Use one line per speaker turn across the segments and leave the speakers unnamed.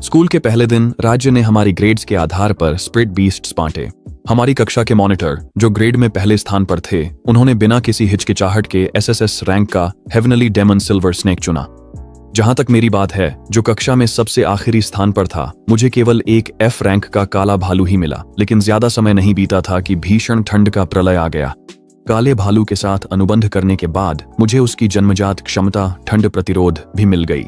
School के पहले दिन राज्य ने हमारी ग्रेड्स के आधार पर स्प्रिट बीस्ट्स बांटे। हमारी कक्षा के मॉनिटर, जो ग्रेड में पहले स्थान पर थे, उन्होंने बिना किसी हिचकिचाहट के एसएसएस रैंक का हेवनली डेमन सिल्वर स्नेक चुना। जहां तक मेरी बात है, जो कक्षा में सबसे आखिरी स्थान पर था, मुझे केवल एक एफ रैंक का काला भालू ही मिला। लेकिन ज्यादा समय नहीं बीता था कि भीषण ठंड का प्रलय आ गया। काले भालू के साथ अनुबंध करने के बाद मुझे उसकी जन्मजात क्षमता ठंड प्रतिरोध भी मिल गई।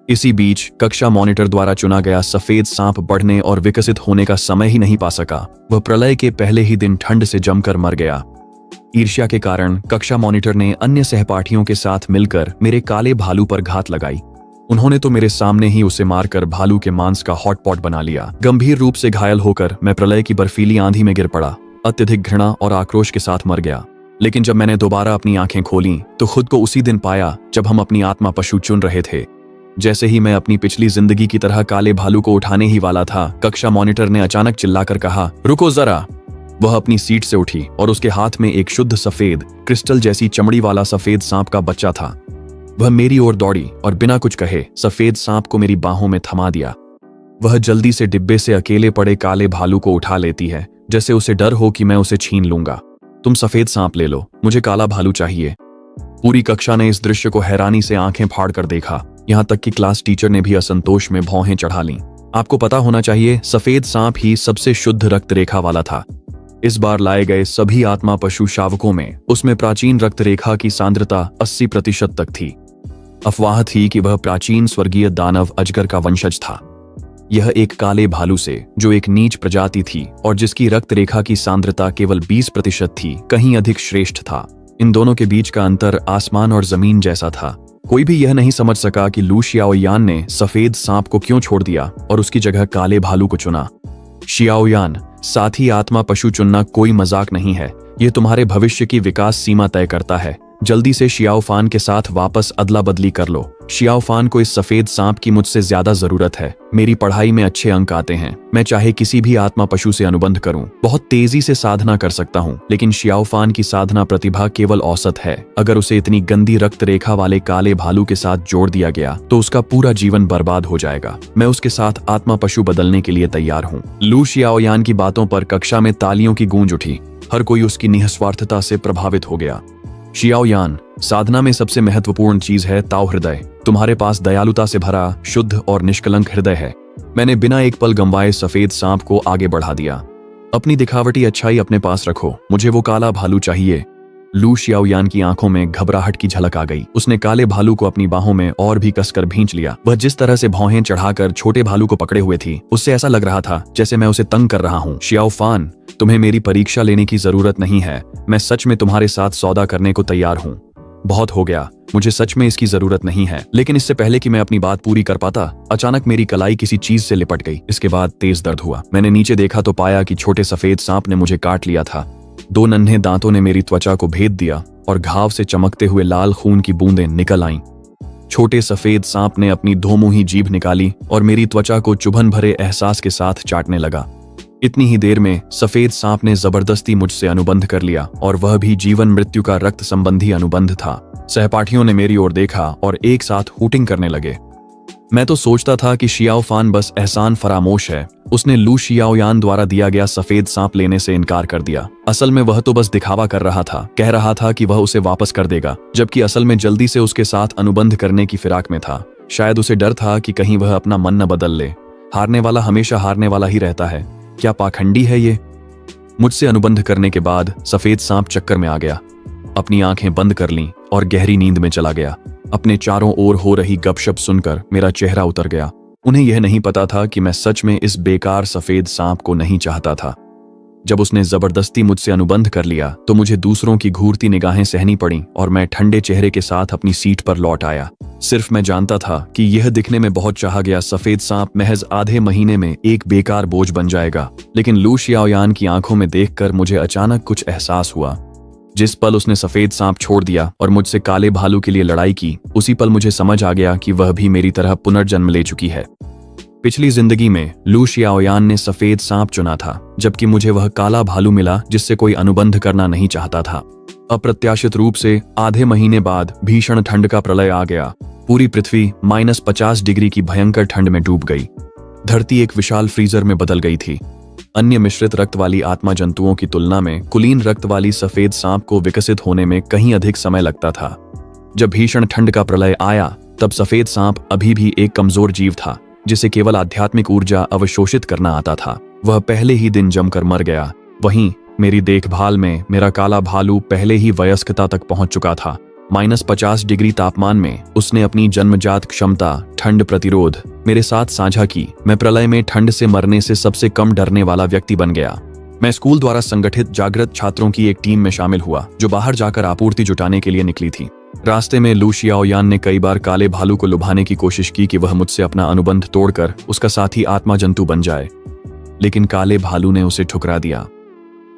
इसी बीच कक्षा मॉनिटर द्वारा चुना गया सफेद सांप बढ़ने और विकसित होने का समय ही नहीं पा सका। वह प्रलय के पहले ही दिन ठंड से जमकर मर गया। ईर्ष्या के कारण कक्षा मॉनिटर ने अन्य सहपाठियों के साथ मिलकर मेरे काले भालू पर घात लगाई। उन्होंने तो मेरे सामने ही उसे मारकर भालू के मांस का हॉटपॉट बना लिया। गंभीर रूप से घायल होकर मैं प्रलय की बर्फीली आंधी में गिर पड़ा। अत्यधिक घृणा और आक्रोश के साथ मर गया। लेकिन जब मैंने दोबारा अपनी आंखें खोलीं तो खुद को उसी दिन पाया जब हम अपनी आत्मा पशु चुन रहे थे। जैसे ही मैं अपनी पिछली जिंदगी की तरह काले भालू को उठाने ही वाला था, कक्षा मॉनिटर ने अचानक चिल्लाकर कहा, रुको जरा। वह अपनी सीट से उठी और उसके हाथ में एक शुद्ध सफेद क्रिस्टल जैसी चमड़ी वाला सफेद सांप का बच्चा था। वह मेरी ओर दौड़ी और बिना कुछ कहे सफेद सांप को मेरी बाहों में थमा दिया। वह जल्दी से डिब्बे से अकेले पड़े काले भालू को उठा लेती है, जैसे उसे डर हो कि मैं उसे छीन लूंगा। तुम सफेद सांप ले लो, मुझे काला भालू चाहिए। पूरी कक्षा ने इस दृश्य को हैरानी से आंखें फाड़ कर देखा। यहाँ तक कि क्लास टीचर ने भी असंतोष में भौहें चढ़ा लीं। आपको पता होना चाहिए, सफेद सांप ही सबसे शुद्ध रक्त रेखा वाला था। इस बार लाए गए सभी आत्मा पशु शावकों में उसमें प्राचीन रक्त रेखा की सांद्रता 80% तक थी। अफवाह थी कि वह प्राचीन स्वर्गीय दानव अजगर का वंशज था। यह एक काले भालू से, जो एक नीच प्रजाति थी और जिसकी रक्त रेखा की सांद्रता केवल 20% थी, कहीं अधिक श्रेष्ठ था। इन दोनों के बीच का अंतर आसमान और जमीन जैसा था। कोई भी यह नहीं समझ सका कि लू शियाओयान ने सफेद सांप को क्यों छोड़ दिया और उसकी जगह काले भालू को चुना। शियाओयान, साथ ही आत्मा पशु चुनना कोई मजाक नहीं है। यह तुम्हारे भविष्य की विकास सीमा तय करता है। जल्दी से शियाओफान के साथ वापस अदला बदली कर लो। शियाओफान को इस सफेद सांप की मुझसे ज्यादा जरूरत है। मेरी पढ़ाई में अच्छे अंक आते हैं। मैं चाहे किसी भी आत्मा पशु से अनुबंध करूं, बहुत तेजी से साधना कर सकता हूं। लेकिन शियाओफान की साधना प्रतिभा केवल औसत है। अगर उसे इतनी गंदी रक्त रेखा वाले काले भालू के साथ जोड़ दिया गया तो उसका पूरा जीवन बर्बाद हो जाएगा। मैं उसके साथ आत्मा पशु बदलने के लिए तैयार हूँ। लू शियाओयान की बातों पर कक्षा में तालियों की गूंज उठी। हर कोई उसकी निस्वार्थता से प्रभावित हो गया। शियाओयान, साधना में सबसे महत्वपूर्ण चीज है ताओ हृदय। तुम्हारे पास दयालुता से भरा, शुद्ध और निष्कलंक हृदय है। मैंने बिना एक पल गंवाए सफेद सांप को आगे बढ़ा दिया। अपनी दिखावटी अच्छाई अपने पास रखो, मुझे वो काला भालू चाहिए। लू शियाओयान की आंखों में घबराहट की झलक आ गई। उसने काले भालू को अपनी बाहों में और भी कसकर भींच लिया। वह जिस तरह से भौहें चढ़ाकर छोटे भालू को पकड़े हुए थी, उससे ऐसा लग रहा था जैसे मैं उसे तंग कर रहा हूँ। शियाओफान, तुम्हें मेरी परीक्षा लेने की जरूरत नहीं है। मैं सच में तुम्हारे साथ सौदा करने को तैयार हूँ। बहुत हो गया, मुझे सच में इसकी जरूरत नहीं है। लेकिन इससे पहले कि मैं अपनी बात पूरी कर पाता, अचानक मेरी कलाई किसी चीज से लिपट गई। इसके बाद तेज दर्द हुआ। मैंने नीचे देखा तो पाया कि छोटे सफेद सांप ने मुझे काट लिया था। 2 नन्हे दांतों ने मेरी त्वचा को भेद दिया और घाव से चमकते हुए लाल खून की बूंदें निकल आईं। छोटे सफेद सांप ने अपनी धोमुही जीभ निकाली और मेरी त्वचा को चुभन भरे एहसास के साथ चाटने लगा। इतनी ही देर में सफेद सांप ने जबरदस्ती मुझसे अनुबंध कर लिया, और वह भी जीवन मृत्यु का रक्त संबंधी अनुबंध था। सहपाठियों ने मेरी ओर देखा और एक साथ हूटिंग करने लगे। मैं तो सोचता था कि शियाओफान बस एहसान फरामोश है। उसने लू शियाओयान द्वारा दिया गया सफेद सांप लेने से इनकार कर दिया। असल में वह तो बस दिखावा कर रहा था, कह रहा था कि वह उसे वापस कर देगा, जबकि असल में जल्दी से उसके साथ अनुबंध करने की फिराक में था। शायद उसे डर था कि कहीं वह अपना मन न बदल ले। हारने वाला हमेशा हारने वाला ही रहता है। क्या पाखंडी है ये? मुझसे अनुबंध करने के बाद सफेद सांप चक्कर में आ गया, अपनी आंखें बंद कर लीं और गहरी नींद में चला गया। अपने चारों ओर हो रही गपशप सुनकर मेरा चेहरा उतर गया। उन्हें यह नहीं पता था कि मैं सच में इस बेकार सफेद सांप को नहीं चाहता था। जब उसने जबरदस्ती मुझसे अनुबंध कर लिया तो मुझे दूसरों की घूरती निगाहें सहनी पड़ी और मैं ठंडे चेहरे के साथ अपनी सीट पर लौट आया। सिर्फ मैं जानता था कि यह दिखने में बहुत चाहा गया सफेद सांप महज आधे महीने में एक बेकार बोझ बन जाएगा। लेकिन लू शियाओयान की आंखों में देखकर मुझे अचानक कुछ एहसास हुआ। जिस पल उसने सफेद सांप छोड़ दिया और मुझसे काले भालू के लिए लड़ाई की, उसी पल मुझे समझ आ गया कि वह भी मेरी तरह पुनर्जन्म ले चुकी है। पिछली जिंदगी में लू शियाओयान ने सफेद सांप चुना था, जबकि मुझे वह काला भालू मिला जिससे कोई अनुबंध करना नहीं चाहता था। अप्रत्याशित रूप से आधे महीने बाद भीषण ठंड का प्रलय आ गया। पूरी पृथ्वी -50 डिग्री की भयंकर ठंड में डूब गई। धरती एक विशाल फ्रीजर में बदल गई थी। अन्य मिश्रित रक्त वाली आत्मा जंतुओं की तुलना में कुलीन रक्त वाली सफेद सांप को विकसित होने में कहीं अधिक समय लगता था। जब भीषण ठंड का प्रलय आया तब सफेद सांप अभी भी एक कमजोर जीव था जिसे केवल आध्यात्मिक ऊर्जा अवशोषित करना आता था। वह पहले ही दिन जमकर मर गया। वहीं मेरी देखभाल में मेरा काला भालू पहले ही वयस्कता तक पहुंच चुका था। -50 डिग्री तापमान में उसने अपनी जन्मजात क्षमता ठंड प्रतिरोध मेरे साथ साझा की। मैं प्रलय में ठंड से मरने से सबसे कम डरने वाला व्यक्ति बन गया। मैं स्कूल द्वारा संगठित जागृत छात्रों की एक टीम में शामिल हुआ जो बाहर जाकर आपूर्ति जुटाने के लिए निकली थी। रास्ते में लू शियाओयान ने कई बार काले भालू को लुभाने की कोशिश की कि वह मुझसे अपना अनुबंध तोड़कर उसका साथी आत्मा जंतु बन जाए, लेकिन काले भालू ने उसे ठुकरा दिया।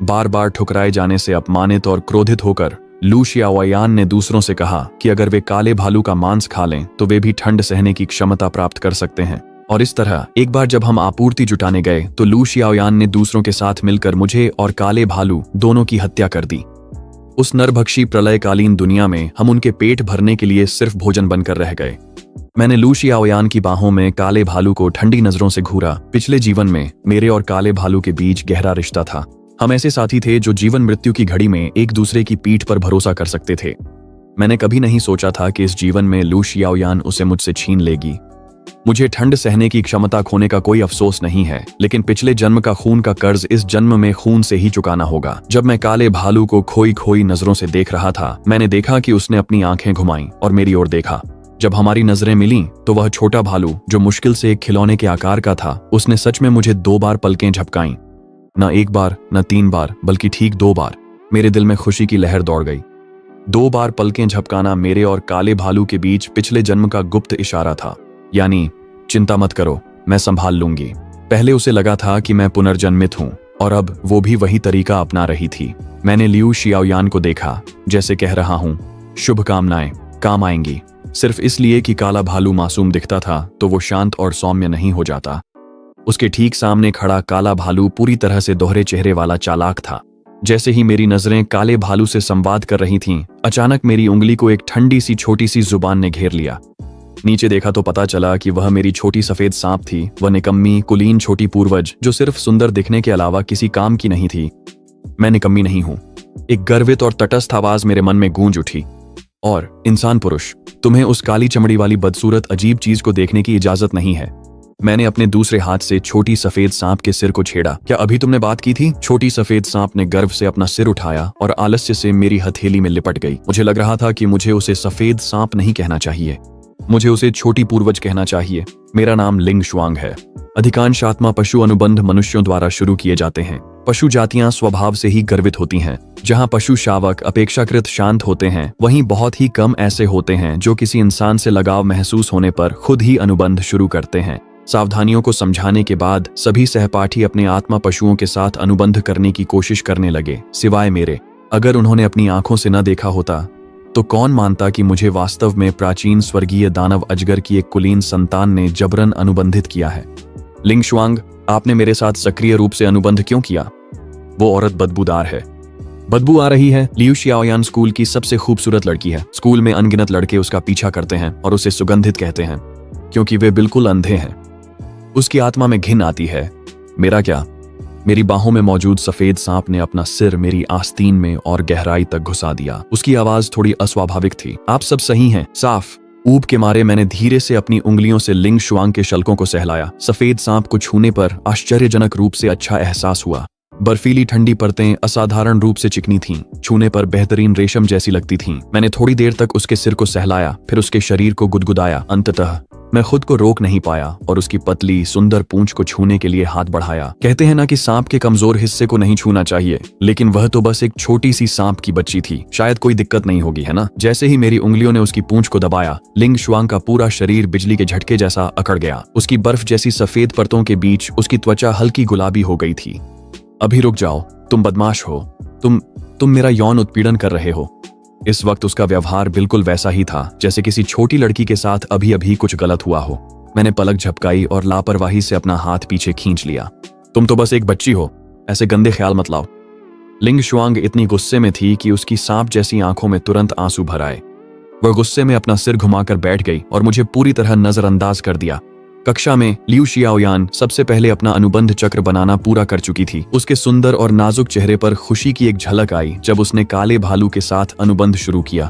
बार बार ठुकराए जाने से अपमानित और क्रोधित होकर लू शियाओयान ने दूसरों से कहा कि अगर वे काले भालू का मांस खा लें तो वे भी ठंड सहने की क्षमता प्राप्त कर सकते हैं। और इस तरह एक बार जब हम आपूर्ति जुटाने गए तो लू शियाओयान ने दूसरों के साथ मिलकर मुझे और काले भालू दोनों की हत्या कर दी। उस नरभक्षी प्रलयकालीन दुनिया में हम उनके पेट भरने के लिए सिर्फ भोजन बनकर रह गए। मैंने लू शियाओयान की बाहों में काले भालू को ठंडी नजरों से घूरा। पिछले जीवन में मेरे और काले भालू के बीच गहरा रिश्ता था। हम ऐसे साथी थे जो जीवन मृत्यु की घड़ी में एक दूसरे की पीठ पर भरोसा कर सकते थे। मैंने कभी नहीं सोचा था कि इस जीवन में लू शियाओयान उसे मुझसे छीन लेगी। मुझे ठंड सहने की क्षमता खोने का कोई अफसोस नहीं है, लेकिन पिछले जन्म का खून का कर्ज इस जन्म में खून से ही चुकाना होगा। जब मैं काले भालू को खोई खोई नजरों से देख रहा था, मैंने देखा कि उसने अपनी आंखें घुमाई और मेरी ओर देखा। जब हमारी नजरें मिलीं, तो वह छोटा भालू जो मुश्किल से एक खिलौने के आकार का था, उसने सच में मुझे 2 बार पलकें झपकाईं। न 1 बार, न 3 बार, बल्कि ठीक 2 बार। मेरे दिल में खुशी की लहर दौड़ गई। 2 बार पलकें झपकाना मेरे और काले भालू के बीच पिछले जन्म का गुप्त इशारा था, यानी चिंता मत करो, मैं संभाल लूंगी। पहले उसे लगा था कि मैं पुनर्जन्मित हूं और अब वो भी वही तरीका अपना रही थी। मैंने लियू शियाओयान को देखा, जैसे कह रहा हूं, शुभकामनाएं काम आएंगी। सिर्फ इसलिए कि काला भालू मासूम दिखता था तो वो शांत और सौम्य नहीं हो जाता। उसके ठीक सामने खड़ा काला भालू पूरी तरह से दोहरे चेहरे वाला चालाक था। जैसे ही मेरी नजरें काले भालू से संवाद कर रही थीं, अचानक मेरी उंगली को एक ठंडी सी छोटी सी जुबान ने घेर लिया। नीचे देखा तो पता चला कि वह मेरी छोटी सफेद सांप थी। वह निकम्मी कुलीन छोटी पूर्वज जो सिर्फ सुंदर दिखने के अलावा किसी काम की नहीं थी। मैं निकम्मी नहीं हूं। एक गर्वित और तटस्थ आवाज मेरे मन में गूंज उठी। और इंसान पुरुष, तुम्हें उस काली चमड़ी वाली बदसूरत अजीब चीज को देखने की इजाजत नहीं है। मैंने अपने दूसरे हाथ से छोटी सफेद सांप के सिर को छेड़ा। क्या अभी तुमने बात की थी? छोटी सफेद सांप ने गर्व से अपना सिर उठाया और आलस्य से मेरी हथेली में लिपट गई। मुझे लग रहा था कि मुझे उसे सफेद सांप नहीं कहना चाहिए, मुझे उसे छोटी पूर्वज कहना चाहिए। मेरा नाम लिंग शुआंग है। अधिकांश आत्मा पशु अनुबंध मनुष्यों द्वारा शुरू किए जाते हैं। पशु जातियां स्वभाव से ही गर्वित होती हैं। जहां पशु शावक अपेक्षाकृत शांत होते हैं, वहीं बहुत ही कम ऐसे होते हैं जो किसी इंसान से लगाव महसूस होने पर खुद ही अनुबंध शुरू करते हैं। सावधानियों को समझाने के बाद सभी सहपाठी अपने आत्मा पशुओं के साथ अनुबंध करने की कोशिश करने लगे, सिवाय मेरे। अगर उन्होंने अपनी आंखों से न देखा होता तो कौन मानता कि मुझे वास्तव में प्राचीन स्वर्गीय दानव अजगर की एक कुलीन संतान ने जबरन अनुबंधित किया है। लिंग शुआंग, आपने मेरे साथ सक्रिय रूप से अनुबंध क्यों किया? वो औरत बदबूदार है। बदबू आ रही है। लियू शियाओयान स्कूल की सबसे खूबसूरत लड़की है। स्कूल में अनगिनत लड़के उसका पीछा करते हैं और उसे सुगंधित कहते हैं, क्योंकि वे बिल्कुल अंधे हैं। उसकी आत्मा में घिन आती है। मेरा क्या? मेरी बाहों में मौजूद सफेद सांप ने अपना सिर मेरी आस्तीन में और गहराई तक घुसा दिया। उसकी आवाज थोड़ी अस्वाभाविक थी। आप सब सही हैं, साफ। ऊब के मारे मैंने धीरे से अपनी उंगलियों से लिंग शुआंग के शल्कों को सहलाया। सफेद सांप को छूने पर आश्चर्यजनक रूप से अच्छा एहसास हुआ। बर्फीली ठंडी परतें असाधारण रूप से चिकनी थीं, छूने पर बेहतरीन रेशम जैसी लगती थीं। मैंने थोड़ी देर तक उसके सिर को सहलाया, फिर उसके शरीर को गुदगुदाया। अंततः मैं खुद को रोक नहीं पाया और उसकी पतली सुंदर पूंछ को छूने के लिए हाथ बढ़ाया। कहते हैं ना कि सांप के कमजोर हिस्से को नहीं छूना चाहिए, लेकिन वह तो बस एक छोटी सी सांप की बच्ची थी। शायद कोई दिक्कत नहीं होगी, है ना? जैसे ही मेरी उंगलियों ने उसकी पूंछ को दबाया, लिंग शुआंग का पूरा शरीर बिजली के झटके जैसा अकड़ गया। उसकी बर्फ जैसी सफेद परतों के बीच उसकी त्वचा हल्की गुलाबी हो गई थी। अभी रुक जाओ, तुम बदमाश हो। तुम मेरा यौन उत्पीड़न कर रहे हो। इस वक्त उसका व्यवहार बिल्कुल वैसा ही था जैसे किसी छोटी लड़की के साथ अभी अभी कुछ गलत हुआ हो। मैंने पलक झपकाई और लापरवाही से अपना हाथ पीछे खींच लिया। तुम तो बस एक बच्ची हो, ऐसे गंदे ख्याल मत लाओ। लिंग शुआंग इतनी गुस्से में थी कि उसकी सांप जैसी आंखों में तुरंत आंसू भर आए। वह गुस्से में अपना सिर घुमाकर बैठ गई और मुझे पूरी तरह नजरअंदाज कर दिया। कक्षा में लियू शियाओयान सबसे पहले अपना अनुबंध चक्र बनाना पूरा कर चुकी थी। उसके सुंदर और नाजुक चेहरे पर खुशी की एक झलक आई जब उसने काले भालू के साथ अनुबंध शुरू किया।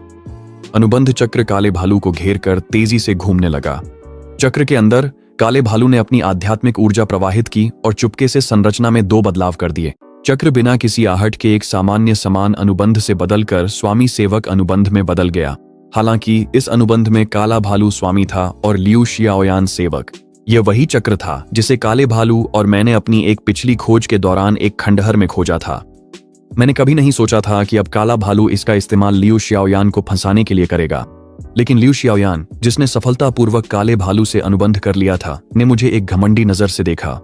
अनुबंध चक्र काले भालू को घेर कर तेजी से घूमने लगा। चक्र के अंदर काले भालू ने अपनी आध्यात्मिक ऊर्जा प्रवाहित की और चुपके से संरचना में 2 बदलाव कर दिए। चक्र बिना किसी आहट के एक सामान्य समान अनुबंध से बदलकर स्वामी सेवक अनुबंध में बदल गया। हालांकि इस अनुबंध में काला भालू स्वामी था और लियू शियाओयान सेवक। यह वही चक्र था जिसे काले भालू और मैंने अपनी एक पिछली खोज के दौरान एक खंडहर में खोजा था। मैंने कभी नहीं सोचा था कि अब काला भालू इसका इस्तेमाल लियू शियाओयान को फंसाने के लिए करेगा, लेकिन लियू शियाओयान, जिसने सफलतापूर्वक काले भालू से अनुबंध कर लिया था, ने मुझे एक घमंडी नजर से देखा।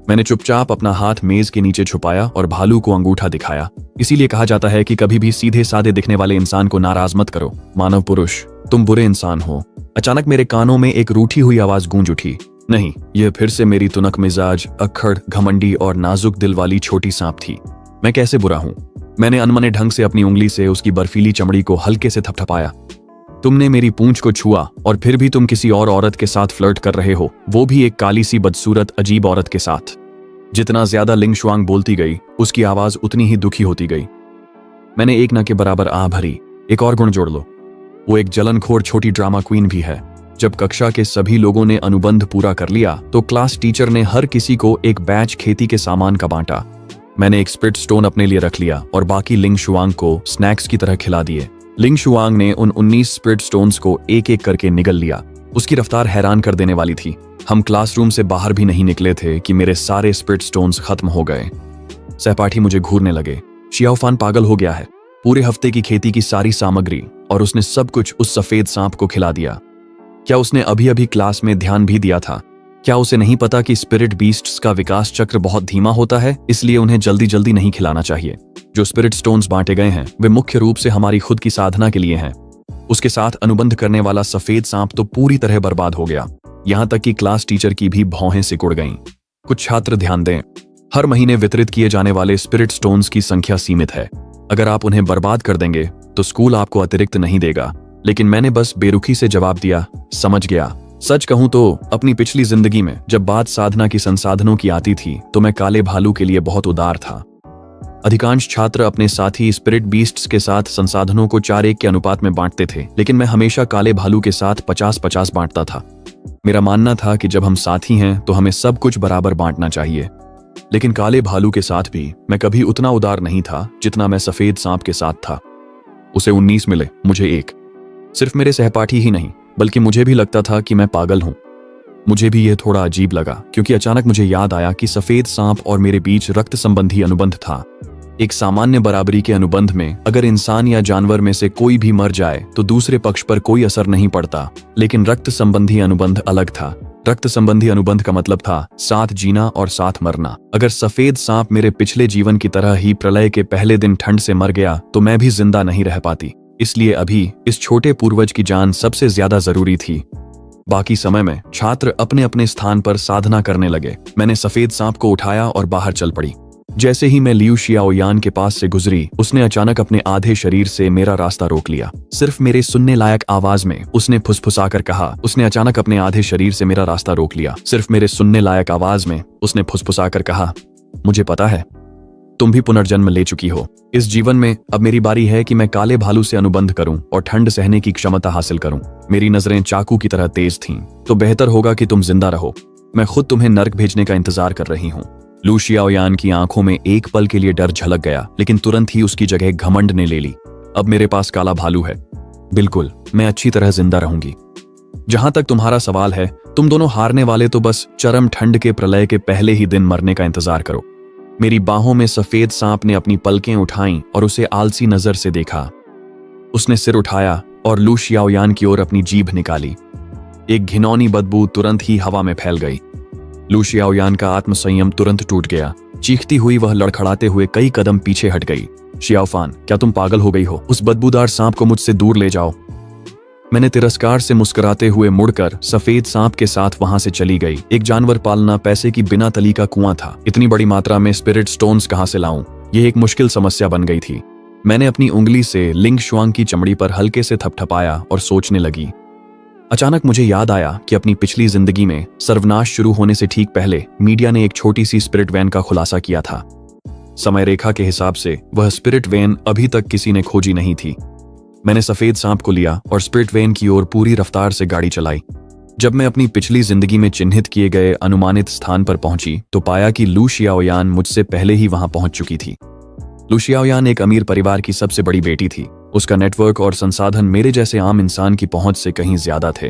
मैंने चुपचाप अपना हाथ मेज के नीचे छुपाया और भालू को अंगूठा दिखाया। इसीलिए कहा जाता है कि कभी भी सीधे साधे दिखने वाले इंसान को नाराज मत करो। मानव पुरुष, तुम बुरे इंसान हो। अचानक मेरे कानों में एक रूठी हुई आवाज गूंज उठी। नहीं, यह फिर से मेरी तुनक मिजाज, अक्खड़, घमंडी और नाजुक दिल वाली छोटी सांप थी। मैं कैसे बुरा हूं? मैंने अनमने ढंग से अपनी उंगली से उसकी बर्फीली चमड़ी को हल्के से थपथपाया। तुमने मेरी पूंछ को छुआ और फिर भी तुम किसी और औरत के साथ फ्लर्ट कर रहे हो, वो भी एक काली सी बदसूरत अजीब औरत के साथ। जितना ज्यादा लिंग शुआंग बोलती गई, उसकी आवाज उतनी ही दुखी होती गई। मैंने एक न के बराबर आ भरी। एक और गुण जोड़ लो, वो एक जलनखोर छोटी ड्रामा क्वीन भी है। जब कक्षा के सभी लोगों ने अनुबंध पूरा कर लिया तो क्लास टीचर ने हर किसी को एक बैच खेती के सामान का बांटा। मैंने एक स्पिरिट स्टोन अपने लिए रख लिया और बाकी लिंग शुआंग को स्नैक्स की तरह खिला दिए। लिंग शुआंग ने उन 19 स्पिरिट स्टोन्स को एक एक करके निगल लिया। उसकी रफ्तार हैरान कर देने वाली थी। हम क्लासरूम से बाहर भी नहीं निकले थे कि मेरे सारे स्पिरिट स्टोन्स खत्म हो गए। सहपाठी मुझे घूरने लगे। शियाओफान पागल हो गया है। पूरे हफ्ते की खेती की सारी सामग्री और उसने सब कुछ उस सफेद सांप को खिला दिया। क्या उसने अभी अभी क्लास में ध्यान भी दिया था? क्या उसे नहीं पता कि स्पिरिट बीस्ट्स का विकास चक्र बहुत धीमा होता है, इसलिए उन्हें जल्दी जल्दी नहीं खिलाना चाहिए। जो स्पिरिट स्टोन्स बांटे गए हैं वे मुख्य रूप से हमारी खुद की साधना के लिए हैं। उसके साथ अनुबंध करने वाला सफेद सांप तो पूरी तरह बर्बाद हो गया। यहां तक कि क्लास टीचर की भी भौहें सिकुड़ गईं। कुछ छात्र ध्यान दें, हर महीने वितरित किए जाने वाले स्पिरिट स्टोन्स की संख्या सीमित है। अगर आप उन्हें बर्बाद कर देंगे तो स्कूल आपको अतिरिक्त नहीं देगा। लेकिन मैंने बस बेरुखी से जवाब दिया, समझ गया। सच कहूं तो अपनी पिछली जिंदगी में जब बात साधना की संसाधनों की आती थी तो मैं काले भालू के लिए बहुत उदार था। अधिकांश छात्र अपने साथी स्पिरिट बीस्ट्स के साथ संसाधनों को 4:1 के अनुपात में बांटते थे, लेकिन मैं हमेशा काले भालू के साथ 50-50 बांटता था। मेरा मानना था कि जब हम साथी हैं तो हमें सब कुछ बराबर बांटना चाहिए। लेकिन काले भालू के साथ भी मैं कभी उतना उदार नहीं था जितना मैं सफेद सांप के साथ था। उसे 19 मिले, मुझे 1। सिर्फ मेरे सहपाठी ही नहीं बल्कि मुझे भी लगता था कि मैं पागल हूं। मुझे भी यह थोड़ा अजीब लगा क्योंकि अचानक मुझे याद आया कि सफेद सांप और मेरे बीच रक्त संबंधी अनुबंध था। एक सामान्य बराबरी के अनुबंध में अगर इंसान या जानवर में से कोई भी मर जाए तो दूसरे पक्ष पर कोई असर नहीं पड़ता, लेकिन रक्त संबंधी अनुबंध अलग था। रक्त संबंधी अनुबंध का मतलब था साथ जीना और साथ मरना। अगर सफेद सांप मेरे पिछले जीवन की तरह ही प्रलय के पहले दिन ठंड से मर गया तो मैं भी जिंदा नहीं रह पाती। इसलिए अभी इस छोटे पूर्वज की जान सबसे ज्यादा जरूरी थी। बाकी समय में छात्र अपने अपने स्थान पर साधना करने लगे। मैंने सफेद सांप को उठाया और बाहर चल पड़ी। जैसे ही मैं लियू शियाओयान के पास से गुजरी, उसने अचानक अपने आधे शरीर से मेरा रास्ता रोक लिया। सिर्फ मेरे सुनने लायक आवाज में उसने फुसफुसाकर कहा, उसने अचानक अपने आधे शरीर से मेरा रास्ता रोक लिया। सिर्फ मेरे सुनने लायक आवाज में उसने फुसफुसाकर कहा, मुझे पता है तुम भी पुनर्जन्म ले चुकी हो। इस जीवन में अब मेरी बारी है कि मैं काले भालू से अनुबंध करूं और ठंड सहने की क्षमता हासिल करूं। मेरी नजरें चाकू की तरह तेज थीं, तो बेहतर होगा कि तुम जिंदा रहो। मैं खुद तुम्हें नर्क भेजने का इंतजार कर रही हूं। लियू शियाओयान की आंखों में एक पल के लिए डर झलक गया, लेकिन तुरंत ही उसकी जगह घमंड ने ले ली। अब मेरे पास काला भालू है। बिल्कुल, मैं अच्छी तरह जिंदा रहूंगी। जहां तक तुम्हारा सवाल है, तुम दोनों हारने वाले तो बस चरम ठंड के प्रलय के पहले ही दिन मरने का इंतजार करो। मेरी बाहों में सफेद सांप ने अपनी पलकें उठाईं और उसे आलसी नजर से देखा। उसने सिर उठाया और लियू शियाओयान की ओर अपनी जीभ निकाली। एक घिनौनी बदबू तुरंत ही हवा में फैल गई। लियू शियाओयान का आत्मसंयम तुरंत टूट गया। चीखती हुई वह लड़खड़ाते हुए कई कदम पीछे हट गई। शियाओफान, क्या तुम पागल हो गई हो? उस बदबूदार सांप को मुझसे दूर ले जाओ। मैंने तिरस्कार से मुस्कुराते हुए मुड़कर सफेद सांप के साथ वहां से चली गई। एक जानवर पालना पैसे की बिना तली का कुआं था। इतनी बड़ी मात्रा में स्पिरिट स्टोन्स कहां से लाऊं? यह एक मुश्किल समस्या बन गई थी। मैंने अपनी उंगली से लिंग शुआंग की चमड़ी पर हल्के से थपथपाया और सोचने लगी। अचानक मुझे याद आया कि अपनी पिछली जिंदगी में सर्वनाश शुरू होने से ठीक पहले मीडिया ने एक छोटी सी स्पिरिट वैन का खुलासा किया था। समय रेखा के हिसाब से वह स्पिरिट वैन अभी तक किसी ने खोजी नहीं थी। मैंने सफेद सांप को लिया और स्पिरिट वैन की ओर पूरी रफ्तार से गाड़ी चलाई। जब मैं अपनी पिछली जिंदगी में चिन्हित किए गए अनुमानित स्थान पर पहुंची तो पाया कि लू शियाओयान मुझसे पहले ही वहां पहुंच चुकी थी। लू शियाओयान एक अमीर परिवार की सबसे बड़ी बेटी थी। उसका नेटवर्क और संसाधन मेरे जैसे आम इंसान की पहुंच से कहीं ज्यादा थे।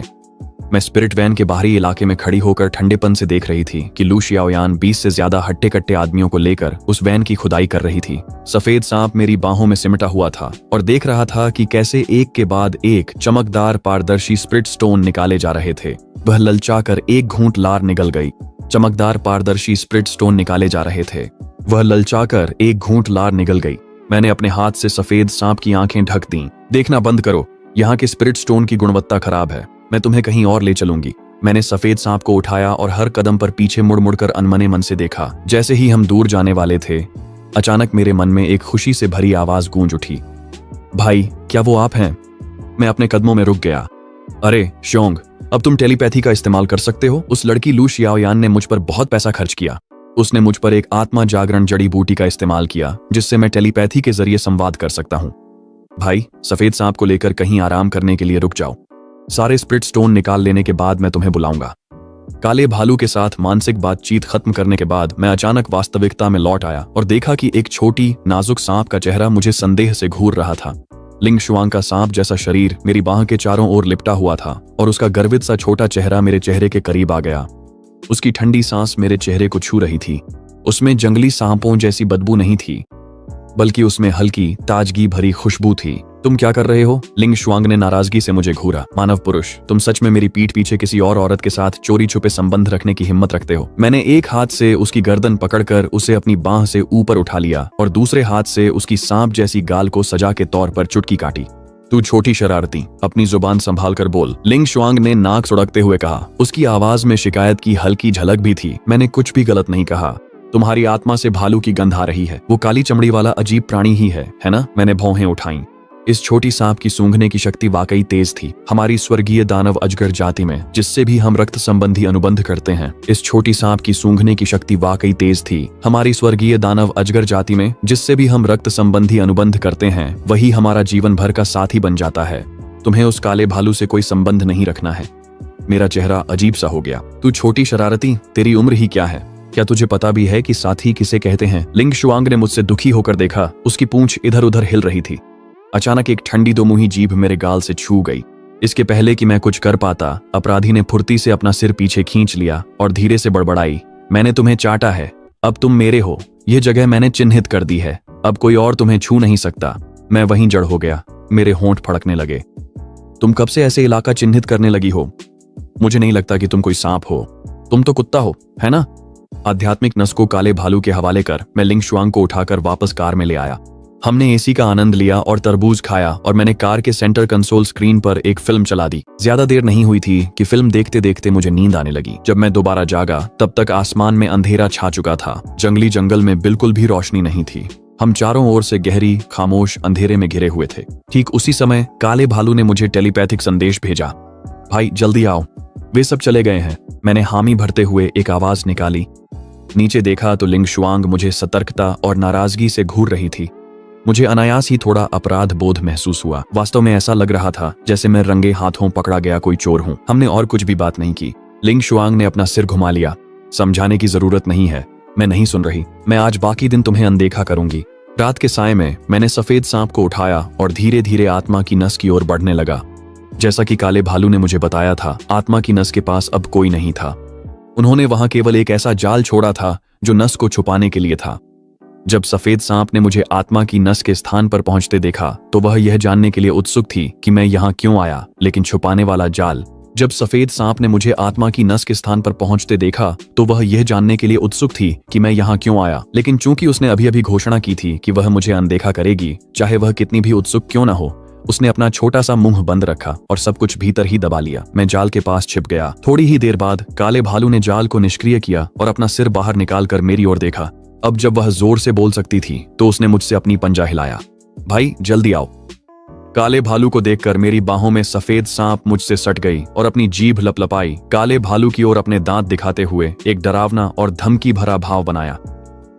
मैं स्पिरिट वैन के बाहरी इलाके में खड़ी होकर ठंडेपन से देख रही थी कि लू शियाओयान 20 से ज्यादा हट्टे कट्टे आदमियों को लेकर उस वैन की खुदाई कर रही थी। सफेद सांप मेरी बाहों में सिमटा हुआ था और देख रहा था कि कैसे एक के बाद एक चमकदार पारदर्शी स्पिरिट स्टोन निकाले जा रहे थे। वह ललचाकर एक घूंट लार निगल गई। चमकदार पारदर्शी स्पिरिट स्टोन निकाले जा रहे थे। वह ललचाकर एक घूंट लार निगल गई। मैंने अपने हाथ से सफेद सांप की आंखें ढक दी। देखना बंद करो, यहाँ के स्पिरिट स्टोन की गुणवत्ता खराब है। मैं तुम्हें कहीं और ले चलूंगी। मैंने सफेद सांप को उठाया और हर कदम पर पीछे मुड़ मुड़कर अनमने मन से देखा। जैसे ही हम दूर जाने वाले थे, अचानक मेरे मन में एक खुशी से भरी आवाज गूंज उठी। भाई, क्या वो आप हैं? मैं अपने कदमों में रुक गया। अरे शोंग, अब तुम टेलीपैथी का इस्तेमाल कर सकते हो। उस लड़की लू शियाओयान ने मुझ पर बहुत पैसा खर्च किया। उसने मुझ पर एक आत्मा जागरण जड़ी बूटी का इस्तेमाल किया जिससे मैं टेलीपैथी के जरिए संवाद कर सकता हूं। भाई, सफेद सांप को लेकर कहीं आराम करने के लिए रुक जाओ। सारे स्पिरिट स्टोन निकाल लेने के बाद मैं तुम्हें बुलाऊंगा। काले भालू के साथ मानसिक बातचीत खत्म करने के बाद मैं अचानक वास्तविकता में लौट आया और देखा कि एक छोटी नाजुक सांप का चेहरा मुझे संदेह से घूर रहा था। लिंग शुआंग का सांप जैसा शरीर मेरी बाह के चारों ओर लिपटा हुआ था और उसका गर्वित सा छोटा चेहरा मेरे चेहरे के करीब आ गया। उसकी ठंडी सांस मेरे चेहरे को छू रही थी। उसमें जंगली सांपों जैसी बदबू नहीं थी, बल्कि उसमें हल्की ताजगी भरी खुशबू थी। तुम क्या कर रहे हो? लिंग शुआंग ने नाराजगी से मुझे घूरा। मानव पुरुष, तुम सच में मेरी पीठ पीछे किसी और औरत के साथ चोरी छुपे संबंध रखने की हिम्मत रखते हो? मैंने एक हाथ से उसकी गर्दन पकड़कर उसे अपनी बाह से ऊपर उठा लिया और दूसरे हाथ से उसकी सांप जैसी गाल को सजा के तौर पर चुटकी काटी। तू छोटी शरारती, अपनी जुबान संभाल कर बोल, लिंग शुआंग ने नाक सुड़कते हुए कहा। उसकी आवाज में शिकायत की हल्की झलक भी थी। मैंने कुछ भी गलत नहीं कहा। तुम्हारी आत्मा से भालू की गंध आ रही है। वो काली चमड़ी वाला अजीब प्राणी ही है ना? मैंने भौहें उठाईं। इस छोटी सांप की सूंघने की शक्ति वाकई तेज थी। हमारी स्वर्गीय दानव अजगर जाति में, जिससे भी हम रक्त संबंधी अनुबंध करते हैं, इस छोटी सांप की सूंघने की शक्ति वाकई तेज थी। हमारी स्वर्गीय दानव अजगर जाति में, जिससे भी हम रक्त संबंधी अनुबंध करते हैं, वही हमारा जीवन भर का साथी बन जाता है। तुम्हें उस काले भालू से कोई संबंध नहीं रखना है। मेरा चेहरा अजीब सा हो गया। तू छोटी शरारती, तेरी उम्र ही क्या है? क्या तुझे पता भी है कि साथी किसे कहते हैं? लिंग शुआंग ने मुझसे दुखी होकर देखा। उसकी पूंछ इधर उधर हिल रही थी। अचानक एक ठंडी दोमुही जीभ मेरे गाल से छू गई। इसके पहले कि मैं कुछ कर पाता, अपराधी ने फुर्ती से अपना सिर पीछे खींच लिया और धीरे से बड़बड़ाई। मैंने तुम्हें चाटा है, अब तुम मेरे हो। यह जगह मैंने चिन्हित कर दी है, अब कोई और तुम्हें छू नहीं सकता। मैं वहीं जड़ हो गया। मेरे होंठ फड़कने लगे। तुम कब से ऐसे इलाका चिन्हित करने लगी हो? मुझे नहीं लगता कि तुम कोई सांप हो। तुम तो कुत्ता हो, है ना? आध्यात्मिक नस को काले भालू के हवाले कर मैं लिंग शुआंग को उठाकर वापस कार में ले आया। हमने एसी का आनंद लिया और तरबूज खाया और मैंने कार के सेंटर कंसोल स्क्रीन पर एक फिल्म चला दी। ज्यादा देर नहीं हुई थी कि फिल्म देखते देखते मुझे नींद आने लगी। जब मैं दोबारा जागा तब तक आसमान में अंधेरा छा चुका था। जंगली जंगल में बिल्कुल भी रोशनी नहीं थी। हम चारों ओर से गहरी खामोश अंधेरे में घिरे हुए थे। ठीक उसी समय काले भालू ने मुझे टेलीपैथिक संदेश भेजा। भाई जल्दी आओ, वे सब चले गए हैं। मैंने हामी भरते हुए एक आवाज निकाली। नीचे देखा तो लिंग शुआंग मुझे सतर्कता और नाराजगी से घूर रही थी। मुझे अनायास ही थोड़ा अपराध बोध महसूस हुआ। वास्तव में ऐसा लग रहा था जैसे मैं रंगे हाथों पकड़ा गया कोई चोर हूं। हमने और कुछ भी बात नहीं की। लिंग शुआंग ने अपना सिर घुमा लिया। समझाने की जरूरत नहीं है, मैं नहीं सुन रही। मैं आज बाकी दिन तुम्हें अनदेखा करूंगी। रात के साय में मैंने सफेद सांप को उठाया और धीरे धीरे आत्मा की नस की ओर बढ़ने लगा। जैसा कि काले भालू ने मुझे बताया था, आत्मा की नस के पास अब कोई नहीं था। उन्होंने वहां केवल एक ऐसा जाल छोड़ा था जो नस को छुपाने के लिए था। जब सफेद सांप ने मुझे आत्मा की नस के स्थान पर पहुंचते देखा तो वह यह जानने के लिए उत्सुक थी कि मैं यहां क्यों आया, लेकिन छुपाने वाला जाल। जब सफेद सांप ने मुझे आत्मा की नस के स्थान पर पहुंचते देखा तो वह यह जानने के लिए उत्सुक थी कि मैं यहां क्यों आया, लेकिन चूंकि उसने अभी अभी घोषणा की थी कि वह मुझे अनदेखा करेगी, चाहे वह कितनी भी उत्सुक क्यों न हो, उसने अपना छोटा सा मुंह बंद रखा और सब कुछ भीतर ही दबा लिया। मैं जाल के पास छिप गया। थोड़ी ही देर बाद काले भालू ने जाल को निष्क्रिय किया और अपना सिर बाहर निकालकर मेरी ओर देखा। अब जब वह जोर से बोल सकती थी तो उसने मुझसे अपनी पंजा हिलाया। भाई जल्दी आओ। काले भालू को देखकर मेरी बाहों में सफेद सांप मुझसे सट गई और अपनी जीभ लपलपाई काले भालू की ओर अपने दांत दिखाते हुए एक डरावना और धमकी भरा भाव बनाया।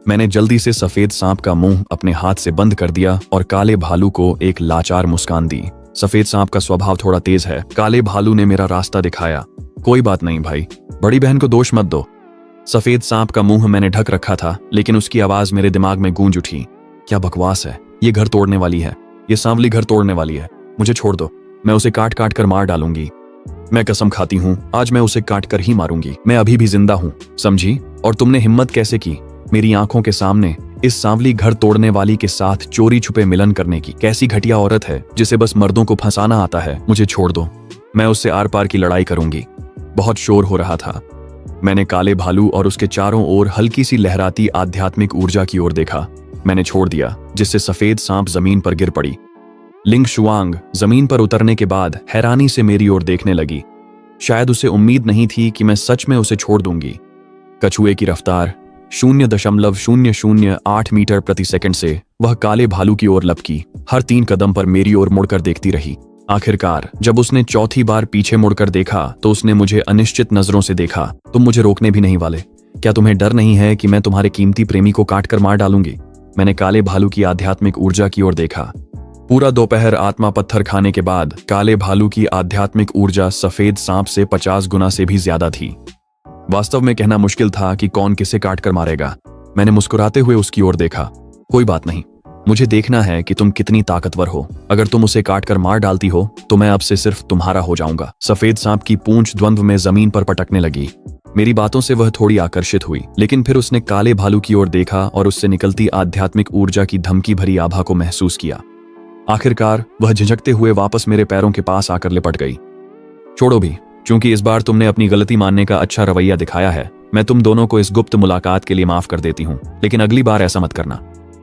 मैंने जल्दी से सफेद सांप का मुंह अपने हाथ से बंद कर दिया और काले भालू को एक लाचार मुस्कान दी। सफेद सांप का स्वभाव थोड़ा तेज है। काले भालू ने मेरा रास्ता दिखाया। कोई बात नहीं भाई, बड़ी बहन को दोष मत दो। सफेद सांप का मुंह मैंने ढक रखा था, लेकिन उसकी आवाज मेरे दिमाग में गूंज उठी। क्या बकवास है, ये घर तोड़ने वाली है, ये सांवली घर तोड़ने वाली है। मुझे छोड़ दो, मैं उसे काट काट कर मार डालूंगी। मैं कसम खाती हूँ, आज मैं उसे काट कर ही मारूंगी। मैं अभी भी जिंदा हूँ, समझी? और तुमने हिम्मत कैसे की मेरी आंखों के सामने इस सांवली घर तोड़ने वाली के साथ चोरी छुपे मिलन करने की? कैसी घटिया औरत है जिसे बस मर्दों को फंसाना आता है। मुझे छोड़ दो, मैं उससे आर पार की लड़ाई करूंगी। बहुत शोर हो रहा था। मैंने काले भालू और उसके चारों ओर हल्की सी लहराती आध्यात्मिक ऊर्जा की ओर देखा। मैंने छोड़ दिया, जिससे सफेद सांप जमीन पर गिर पड़ी। लिंग शुआंग जमीन पर उतरने के बाद हैरानी से मेरी ओर देखने लगी। शायद उसे उम्मीद नहीं थी कि मैं सच में उसे छोड़ दूंगी। कछुए की रफ्तार 0.008 मीटर प्रति सेकंड से वह काले भालू की ओर लपकी। हर 3 कदम पर मेरी ओर मुड़कर देखती रही। आखिरकार जब उसने चौथी बार पीछे मुड़कर देखा तो उसने मुझे अनिश्चित नजरों से देखा। तुम मुझे रोकने भी नहीं वाले? क्या तुम्हें डर नहीं है कि मैं तुम्हारे कीमती प्रेमी को काट कर मार डालूंगी? मैंने काले भालू की आध्यात्मिक ऊर्जा की ओर देखा। पूरा दोपहर आत्मा पत्थर खाने के बाद काले भालू की आध्यात्मिक ऊर्जा सफेद सांप से 50 गुना से भी ज्यादा थी। वास्तव में कहना मुश्किल था कि कौन किसे काट कर मारेगा। मैंने मुस्कुराते हुए उसकी ओर देखा। कोई बात नहीं, मुझे देखना है कि तुम कितनी ताकतवर हो। अगर तुम उसे काट कर मार डालती हो तो मैं अब से सिर्फ तुम्हारा हो जाऊंगा। सफेद सांप की पूंछ द्वंद्व में जमीन पर पटकने लगी। मेरी बातों से वह थोड़ी आकर्षित हुई, लेकिन फिर उसने काले भालू की ओर देखा और उससे निकलती आध्यात्मिक ऊर्जा की धमकी भरी आभा को महसूस किया। आखिरकार वह झिझकते हुए वापस मेरे पैरों के पास आकर लिपट गई। छोड़ो भी, क्योंकि इस बार तुमने अपनी गलती मानने का अच्छा रवैया दिखाया है, मैं तुम दोनों को इस गुप्त मुलाकात के लिए माफ कर देती हूँ, लेकिन अगली बार ऐसा मत करना।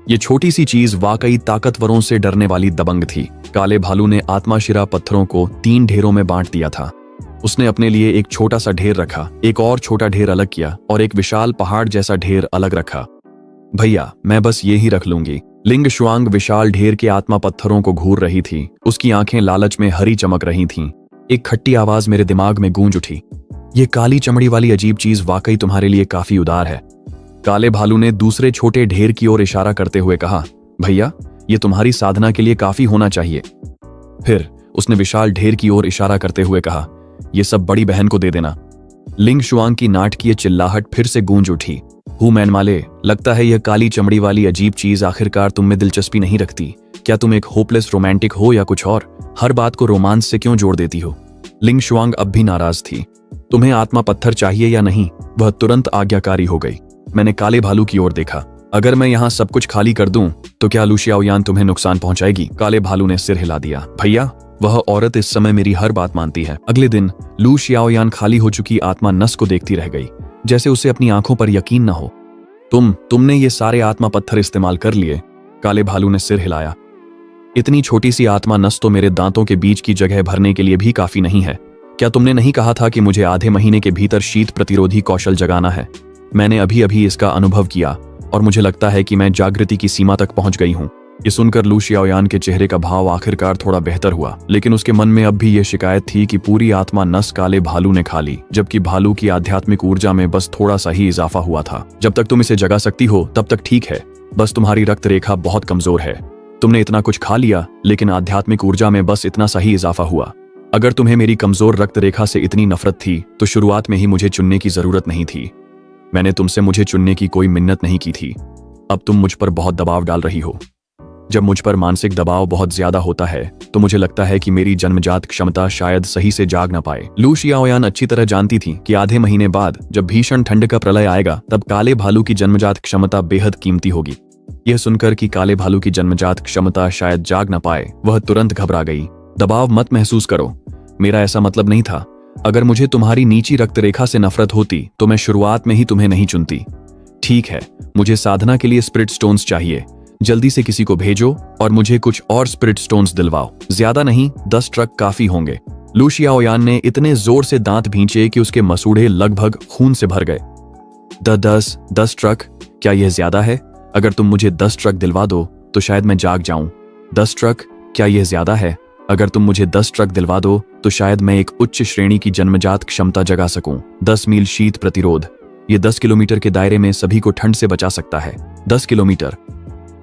ये छोटी सी चीज वाकई ताकतवरों से डरने वाली दबंग थी। काले भालू ने आत्माशिरा पत्थरों को 3 ढेरों में बांट दिया था। उसने अपने लिए एक छोटा सा ढेर रखा, एक और छोटा ढेर अलग किया और एक विशाल पहाड़ जैसा ढेर अलग रखा। भैया, मैं बस ये ही रख लूंगी। लिंग शुआंग विशाल ढेर के आत्मा पत्थरों को घूर रही थी। उसकी आंखें लालच में हरी चमक रही थीं। एक खट्टी आवाज मेरे दिमाग में गूंज उठी। ये काली चमड़ी वाली अजीब चीज वाकई तुम्हारे लिए काफी उदार है। काले भालू ने दूसरे छोटे ढेर की ओर इशारा करते हुए कहा, भैया, ये तुम्हारी साधना के लिए काफी होना चाहिए। फिर उसने विशाल ढेर की ओर इशारा करते हुए कहा, ये सब बड़ी बहन को दे देना। लिंग शुआंग की नाटकीय चिल्लाहट फिर से गूंज उठी। हूँ मैनमाले, लगता है यह काली चमड़ी वाली अजीब चीज आखिरकार तुम में दिलचस्पी नहीं रखती। क्या तुम एक होपलेस रोमांटिक हो या कुछ और? हर बात को रोमांस से क्यों जोड़ देती हो? लिंग शुआंग अब भी नाराज थी। तुम्हें आत्मा पत्थर चाहिए या नहीं? वह तुरंत आज्ञाकारी हो गई। मैंने काले भालू की ओर देखा। अगर मैं यहाँ सब कुछ खाली कर दूं तो क्या लू शियाओयान तुम्हें नुकसान पहुंचाएगी? काले भालू ने सिर हिला दिया। भैया, वह औरत इस समय मेरी हर बात मानती है। अगले दिन लू शियाओयान खाली हो चुकी आत्मा नस को देखती रह गई, जैसे उसे अपनी आंखों पर यकीन न हो। तुमने ये सारे आत्मा पत्थर इस्तेमाल कर लिए? काले भालू ने सिर हिलाया। इतनी छोटी सी आत्मा नस तो मेरे दांतों के बीच की जगह भरने के लिए भी काफी नहीं है। क्या तुमने नहीं कहा था कि मुझे आधे महीने के भीतर शीत प्रतिरोधी कौशल जगाना है? मैंने अभी अभी इसका अनुभव किया और मुझे लगता है कि मैं जागृति की सीमा तक पहुंच गई हूं। ये सुनकर लू शियाओयान के चेहरे का भाव आखिरकार थोड़ा बेहतर हुआ, लेकिन उसके मन में अब भी ये शिकायत थी कि पूरी आत्मा नस काले भालू ने खा ली, जबकि भालू की आध्यात्मिक ऊर्जा में बस थोड़ा सा ही इजाफा हुआ था। जब तक तुम इसे जगा सकती हो तब तक ठीक है, बस तुम्हारी रक्त रेखा बहुत कमजोर है। तुमने इतना कुछ खा लिया, लेकिन आध्यात्मिक ऊर्जा में बस इतना सा ही इजाफा हुआ। अगर तुम्हें मेरी कमजोर रक्त रेखा से इतनी नफरत थी तो शुरुआत में ही मुझे चुनने की जरूरत नहीं थी। मैंने तुमसे मुझे चुनने की कोई मिन्नत नहीं की थी। अब तुम मुझ पर बहुत दबाव डाल रही हो। जब मुझ पर मानसिक दबाव बहुत ज्यादा होता है तो मुझे लगता है कि मेरी जन्मजात क्षमता शायद सही से जाग न पाए। लू शियाओयान अच्छी तरह जानती थी कि आधे महीने बाद जब भीषण ठंड का प्रलय आएगा तब काले भालू की जन्मजात क्षमता बेहद कीमती होगी। यह सुनकर कि काले भालू की जन्मजात क्षमता शायद जाग न पाए, वह तुरंत घबरा गई। दबाव मत महसूस करो, मेरा ऐसा मतलब नहीं था। अगर मुझे तुम्हारी नीची रक्त रेखा से नफरत होती तो मैं शुरुआत में ही तुम्हें नहीं चुनती। ठीक है, मुझे साधना के लिए स्पिरिट स्टोन्स चाहिए। जल्दी से किसी को भेजो और मुझे कुछ और स्पिरिट स्टोन्स दिलवाओ। ज्यादा नहीं, 10 ट्रक काफी होंगे। लू शियाओयान ने इतने जोर से दांत भींचे कि उसके मसूड़े लगभग खून से भर गए। 10 ट्रक? क्या यह ज्यादा है? अगर तुम मुझे 10 ट्रक दिलवा दो तो शायद मैं जाग जाऊं। 10 ट्रक? क्या यह ज्यादा है? अगर तुम मुझे 10 ट्रक दिलवा दो तो शायद मैं एक उच्च श्रेणी की जन्मजात क्षमता जगा सकूं। 10 मील शीत प्रतिरोध, ये 10 किलोमीटर के दायरे में सभी को ठंड से बचा सकता है। 10 किलोमीटर।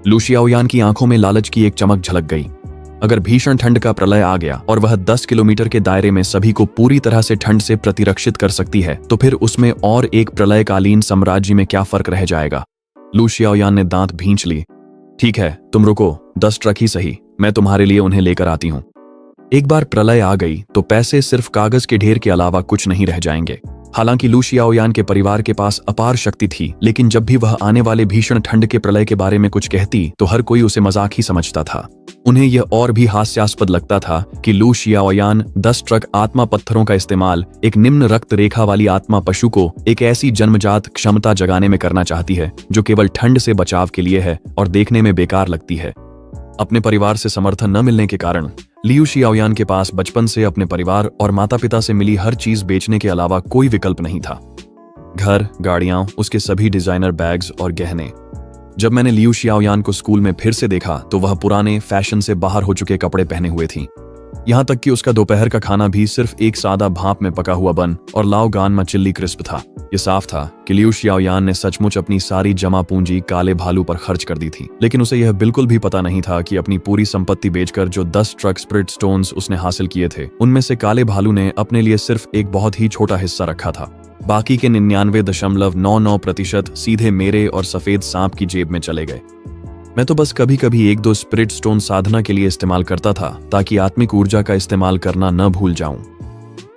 लू शियाओयान की आंखों में लालच की एक चमक झलक गई। अगर भीषण ठंड का प्रलय आ गया और वह 10 किलोमीटर के दायरे में सभी को पूरी तरह से ठंड से प्रतिरक्षित कर सकती है, तो फिर उसमें और एक प्रलयकालीन साम्राज्य में क्या फर्क रह जाएगा। लू शियाओयान ने दांत भींच ली। ठीक है, तुम रुको, 10 ट्रक ही सही, मैं तुम्हारे लिए उन्हें लेकर आती हूं। एक बार प्रलय आ गई तो पैसे सिर्फ कागज के ढेर के अलावा कुछ नहीं रह जाएंगे। हालांकि लू शियाओयान के परिवार के पास अपार शक्ति थी, लेकिन जब भी वह आने वाले भीषण ठंड के प्रलय के बारे में कुछ कहती तो हर कोई उसे मजाक ही समझता था। उन्हें यह और भी हास्यास्पद लगता था कि लू शियाओयान 10 ट्रक आत्मा पत्थरों का इस्तेमाल एक निम्न रक्त रेखा वाली आत्मा पशु को एक ऐसी जन्मजात क्षमता जगाने में करना चाहती है जो केवल ठंड से बचाव के लिए है और देखने में बेकार लगती है। अपने परिवार से समर्थन न मिलने के कारण लियू शियाओयान के पास बचपन से अपने परिवार और माता पिता से मिली हर चीज बेचने के अलावा कोई विकल्प नहीं था। घर, गाड़ियां, उसके सभी डिजाइनर बैग्स और गहने। जब मैंने लियू शियाओयान को स्कूल में फिर से देखा तो वह पुराने फैशन से बाहर हो चुके कपड़े पहने हुए थी। यहाँ तक कि उसका दोपहर का खाना भी सिर्फ एक सादा भाप में पका हुआ बन और लाओ गान में चिल्ली क्रिस्प था। ये साफ था कि लियू शियाओयान ने सचमुच अपनी सारी जमा पूंजी काले भालू पर खर्च कर दी थी, लेकिन उसे यह बिल्कुल भी पता नहीं था कि अपनी पूरी संपत्ति बेचकर जो 10 ट्रक स्पिरिट स्टोन्स उसने हासिल किए थे, उनमें से काले भालू ने अपने लिए सिर्फ एक बहुत ही छोटा हिस्सा रखा था। बाकी के 99.99% सीधे मेरे और सफेद सांप की जेब में चले गए। मैं तो बस कभी कभी 1-2 स्पिरिट स्टोन साधना के लिए इस्तेमाल करता था ताकि आत्मिक ऊर्जा का इस्तेमाल करना न भूल जाऊं।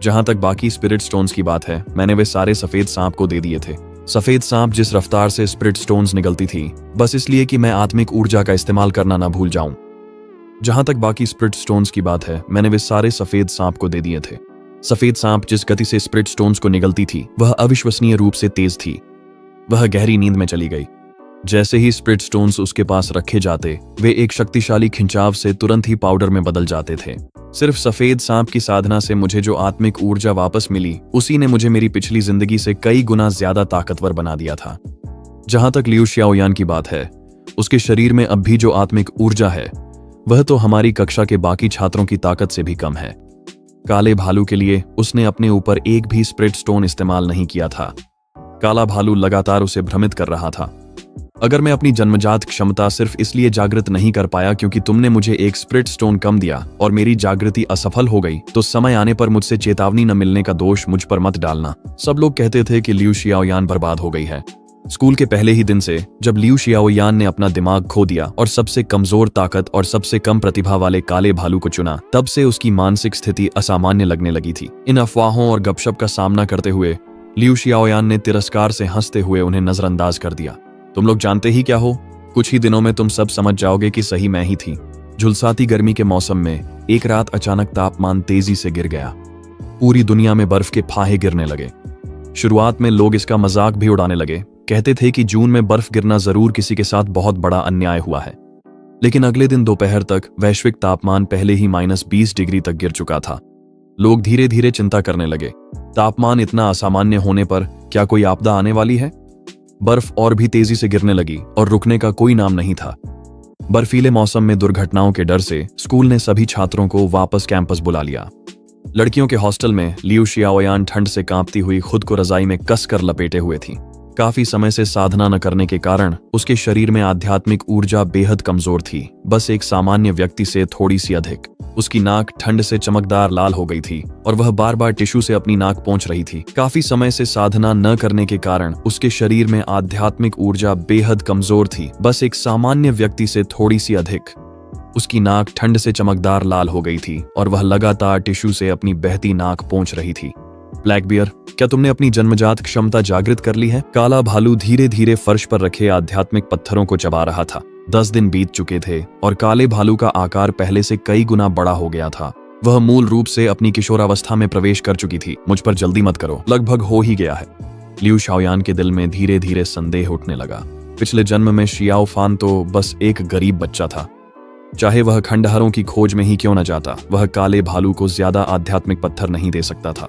जहां तक बाकी स्पिरिट स्टोन्स की बात है, मैंने वे सारे सफेद सांप को दे दिए थे। सफेद सांप जिस रफ्तार से स्पिरिट स्टोन्स निकलती थी, बस इसलिए कि मैं आत्मिक ऊर्जा का इस्तेमाल करना न भूल जाऊं। जहां तक बाकी स्पिरिट स्टोन्स की बात है, मैंने वे सारे सफेद सांप को दे दिए थे। सफेद सांप जिस गति से स्पिरिट स्टोन्स को निगलती थी, वह अविश्वसनीय रूप से तेज थी। वह गहरी नींद में चली गई। जैसे ही स्पिरिट स्टोन्स उसके पास रखे जाते, वे एक शक्तिशाली खिंचाव से तुरंत ही पाउडर में बदल जाते थे। सिर्फ सफेद सांप की साधना से मुझे जो आत्मिक ऊर्जा वापस मिली, उसी ने मुझे मेरी पिछली जिंदगी से कई गुना ज्यादा ताकतवर बना दिया था। जहां तक लियू शियाओयान की बात है, उसके शरीर में अब भी जो आत्मिक ऊर्जा है, वह तो हमारी कक्षा के बाकी छात्रों की ताकत से भी कम है। काले भालू के लिए उसने अपने ऊपर एक भी स्पिरिट स्टोन इस्तेमाल नहीं किया था। काला भालू लगातार उसे भ्रमित कर रहा था। अगर मैं अपनी जन्मजात क्षमता सिर्फ इसलिए जागृत नहीं कर पाया क्योंकि तुमने मुझे एक स्पिरिट स्टोन कम दिया और मेरी जागृति असफल हो गई, तो समय आने पर मुझसे चेतावनी न मिलने का दोष मुझ पर मत डालना। सब लोग कहते थे कि लियू शियाओयान बर्बाद हो गई है। स्कूल के पहले ही दिन से जब लियू शियाओयान ने अपना दिमाग खो दिया और सबसे कमजोर ताकत और सबसे कम प्रतिभा वाले काले भालू को चुना, तब से उसकी मानसिक स्थिति असामान्य लगने लगी थी। इन अफवाहों और गपशप का सामना करते हुए लियू शियाओयान ने तिरस्कार से हंसते हुए उन्हें नजरअंदाज कर दिया। तुम लोग जानते ही क्या हो, कुछ ही दिनों में तुम सब समझ जाओगे कि सही मैं ही थी। झुलसाती गर्मी के मौसम में एक रात अचानक तापमान तेजी से गिर गया। पूरी दुनिया में बर्फ के फाहे गिरने लगे। शुरुआत में लोग इसका मजाक भी उड़ाने लगे, कहते थे कि जून में बर्फ गिरना जरूर किसी के साथ बहुत बड़ा अन्याय हुआ है। लेकिन अगले दिन दोपहर तक वैश्विक तापमान पहले ही -20 डिग्री तक गिर चुका था। लोग धीरे धीरे चिंता करने लगे, तापमान इतना असामान्य होने पर क्या कोई आपदा आने वाली है? बर्फ और भी तेजी से गिरने लगी और रुकने का कोई नाम नहीं था। बर्फीले मौसम में दुर्घटनाओं के डर से स्कूल ने सभी छात्रों को वापस कैंपस बुला लिया। लड़कियों के हॉस्टल में लियू शियाओयान ठंड से कांपती हुई खुद को रजाई में कसकर लपेटे हुए थी। काफी समय से साधना न करने के कारण उसके शरीर में आध्यात्मिक ऊर्जा बेहद कमजोर थी, बस एक सामान्य व्यक्ति से थोड़ी सी अधिक। उसकी नाक ठंड से चमकदार लाल हो गई थी और वह बार बार टिश्यू से अपनी नाक पोंछ रही थी। काफी समय से साधना न करने के कारण उसके शरीर में आध्यात्मिक ऊर्जा बेहद कमजोर थी, बस एक सामान्य व्यक्ति से थोड़ी सी अधिक। उसकी नाक ठंड से चमकदार लाल हो गई थी और वह लगातार टिश्यू से अपनी बहती नाक पोंछ रही थी। ब्लैक बियर, क्या तुमने अपनी जन्मजात क्षमता जागृत कर ली है? काला भालू धीरे धीरे फर्श पर रखे आध्यात्मिक पत्थरों को चबा रहा था। 10 दिन बीत चुके थे और काले भालू का आकार पहले से कई गुना बड़ा हो गया था। वह मूल रूप से अपनी किशोरावस्था में प्रवेश कर चुकी थी। मुझ पर जल्दी मत करो, लगभग हो ही गया है। लियू शियाओयान के दिल में धीरे धीरे संदेह उठने लगा। पिछले जन्म में शियाओ फान तो बस एक गरीब बच्चा था। चाहे वह खंडहरों की खोज में ही क्यों न जाता, वह काले भालू को ज्यादा आध्यात्मिक पत्थर नहीं दे सकता था।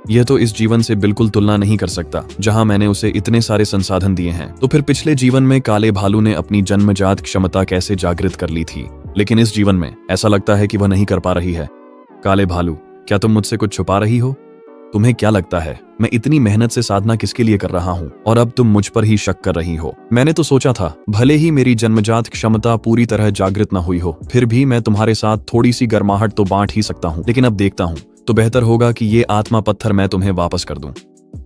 यह तो इस जीवन से बिल्कुल तुलना नहीं कर सकता जहां मैंने उसे इतने सारे संसाधन दिए हैं। तो फिर पिछले जीवन में काले भालू ने अपनी जन्मजात क्षमता कैसे जागृत कर ली थी? लेकिन इस जीवन में ऐसा लगता है कि वह नहीं कर पा रही है। काले भालू, क्या तुम मुझसे कुछ छुपा रही हो? तुम्हें क्या लगता है मैं इतनी मेहनत से साधना किसके लिए कर रहा हूँ और अब तुम मुझ पर ही शक कर रही हो? मैंने तो सोचा था भले ही मेरी जन्मजात क्षमता पूरी तरह जागृत न हुई हो, फिर भी मैं तुम्हारे साथ थोड़ी सी गर्माहट तो बांट ही सकता हूँ, लेकिन अब देखता हूँ तो बेहतर होगा कि ये आत्मा पत्थर मैं तुम्हें वापस कर दूं।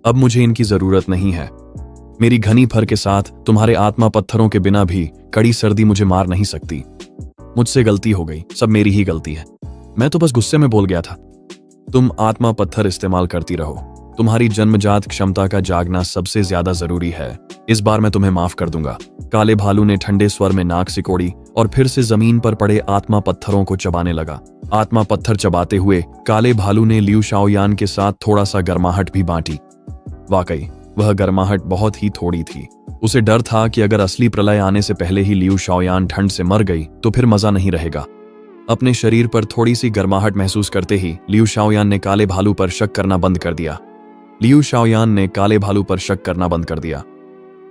अब मुझे इनकी जरूरत नहीं है। मेरी घनी फर के साथ तुम्हारे आत्मा पत्थरों के बिना भी कड़ी सर्दी मुझे मार नहीं सकती। मुझसे गलती हो गई, सब मेरी ही गलती है। मैं तो बस गुस्से में बोल गया था। तुम आत्मा पत्थर इस्तेमाल करती रहो, तुम्हारी जन्मजात क्षमता का जागना सबसे ज्यादा जरूरी है। इस बार मैं तुम्हें माफ कर दूंगा। काले भालू ने ठंडे स्वर में नाक सिकोड़ी और फिर से जमीन पर पड़े आत्मा पत्थरों को चबाने लगा। आत्मा पत्थर चबाते हुए काले भालू ने लियू शाओयान के साथ थोड़ा सा गर्माहट भी बांटी। वाकई वह गर्माहट बहुत ही थोड़ी थी। उसे डर था कि अगर असली प्रलय आने से पहले ही लियू शाओयान ठंड से मर गई तो फिर मजा नहीं रहेगा। अपने शरीर पर थोड़ी सी गर्माहट महसूस करते ही लियू शाओयान ने काले भालू पर शक करना बंद कर दिया। लियू शाओयान ने काले भालू पर शक करना बंद कर दिया।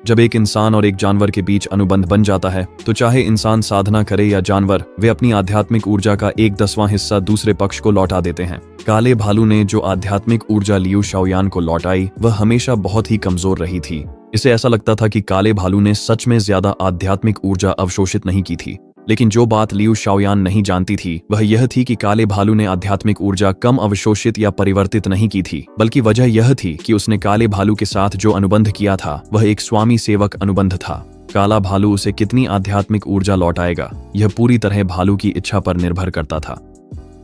जब एक इंसान और एक जानवर के बीच अनुबंध बन जाता है तो चाहे इंसान साधना करे या जानवर, वे अपनी आध्यात्मिक ऊर्जा का 1/10वां हिस्सा दूसरे पक्ष को लौटा देते हैं। काले भालू ने जो आध्यात्मिक ऊर्जा लियू शाओयान को लौटाई वह हमेशा बहुत ही कमजोर रही थी। इसे ऐसा लगता था कि काले भालू ने सच में ज्यादा आध्यात्मिक ऊर्जा अवशोषित नहीं की थी। लेकिन जो बात लियू शाओयान नहीं जानती थी वह यह थी कि काले भालू ने आध्यात्मिक ऊर्जा कम अवशोषित या परिवर्तित नहीं की थी, बल्कि वजह यह थी कि उसने काले भालू के साथ जो अनुबंध किया था वह एक स्वामी सेवक अनुबंध था। काला भालू उसे कितनी आध्यात्मिक ऊर्जा लौटाएगा यह पूरी तरह भालू की इच्छा पर निर्भर करता था।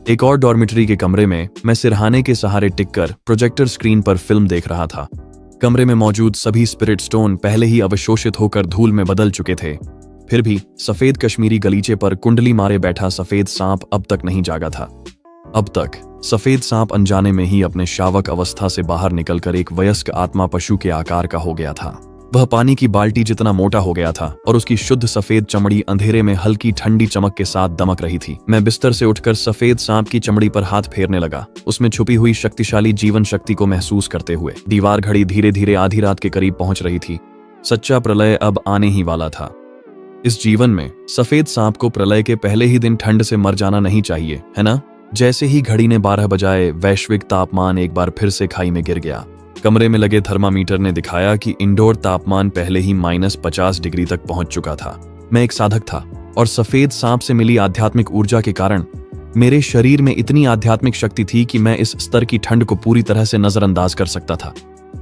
एक और डॉर्मिटरी के कमरे में मैं सिरहाने के सहारे टिककर प्रोजेक्टर स्क्रीन पर फिल्म देख रहा था। कमरे में मौजूद सभी स्पिरिट स्टोन पहले ही अवशोषित होकर धूल में बदल चुके थे। फिर भी सफेद कश्मीरी गलीचे पर कुंडली मारे बैठा सफेद सांप अब तक नहीं जागा था। अब तक सफेद सांप अनजाने में ही अपने शावक अवस्था से बाहर निकलकर एक वयस्क आत्मा पशु के आकार का हो गया था। वह पानी की बाल्टी जितना मोटा हो गया था और उसकी शुद्ध सफेद चमड़ी अंधेरे में हल्की ठंडी चमक के साथ दमक रही थी। मैं बिस्तर से उठकर सफेद सांप की चमड़ी पर हाथ फेरने लगा, उसमें छुपी हुई शक्तिशाली जीवन शक्ति को महसूस करते हुए। दीवार घड़ी धीरे धीरे आधी रात के करीब पहुंच रही थी। सच्चा प्रलय अब आने ही वाला था। इस जीवन में सफेद सांप को प्रलय के पहले ही दिन ठंड से मर जाना नहीं चाहिए, है ना? जैसे ही घड़ी ने 12 बजाए वैश्विक तापमान एक बार फिर से खाई में गिर गया। कमरे में लगे थर्मामीटर ने दिखाया कि इंडोर तापमान पहले ही -50 डिग्री तक पहुंच चुका था। मैं एक साधक था और सफेद सांप से मिली आध्यात्मिक ऊर्जा के कारण मेरे शरीर में इतनी आध्यात्मिक शक्ति थी कि मैं इस स्तर की ठंड को पूरी तरह से नजरअंदाज कर सकता था।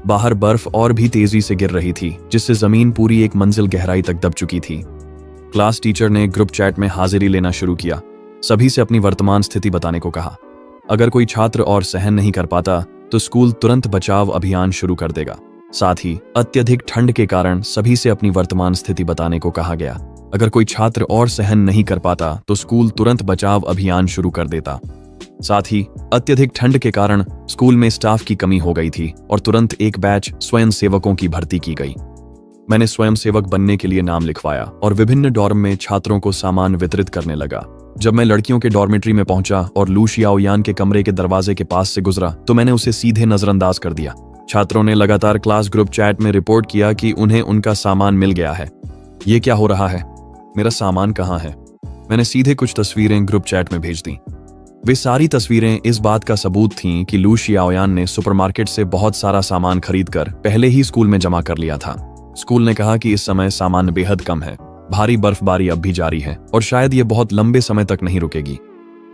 बाहर बर्फ और भी तेजी से गिर रही थी, जिससे जमीन पूरी एक मंजिल गहराई तक दब चुकी थी। क्लास टीचर ने ग्रुप चैट में हाजिरी लेना शुरू किया। सभी से अपनी वर्तमान स्थिति बताने को कहा। अगर कोई छात्र और सहन नहीं कर पाता तो स्कूल तुरंत बचाव अभियान शुरू कर देगा। साथ ही अत्यधिक ठंड के कारण सभी से अपनी वर्तमान स्थिति बताने को कहा गया। अगर कोई छात्र और सहन नहीं कर पाता तो स्कूल तुरंत बचाव अभियान शुरू कर देता। साथ ही अत्यधिक ठंड के कारण स्कूल में स्टाफ की कमी हो गई थी और तुरंत एक बैच स्वयं सेवकों की भर्ती की गई। मैंने स्वयं सेवक बनने के लिए नाम लिखवाया और विभिन्न डॉर्म में छात्रों को सामान वितरित करने लगा। जब मैं लड़कियों के डॉर्मेट्री में पहुंचा और लू शाओयान के कमरे के दरवाजे के पास से गुजरा तो मैंने उसे सीधे नजरअंदाज कर दिया। छात्रों ने लगातार क्लास ग्रुप चैट में रिपोर्ट किया कि उन्हें उनका सामान मिल गया है। ये क्या हो रहा है? मेरा सामान कहाँ है? मैंने सीधे कुछ तस्वीरें ग्रुप चैट में भेज दी। वे सारी तस्वीरें इस बात का सबूत थीं कि लू शाओयान ने सुपरमार्केट से बहुत सारा सामान खरीदकर पहले ही स्कूल में जमा कर लिया था। स्कूल ने कहा कि इस समय सामान बेहद कम है, भारी बर्फबारी अब भी जारी है और शायद ये बहुत लंबे समय तक नहीं रुकेगी।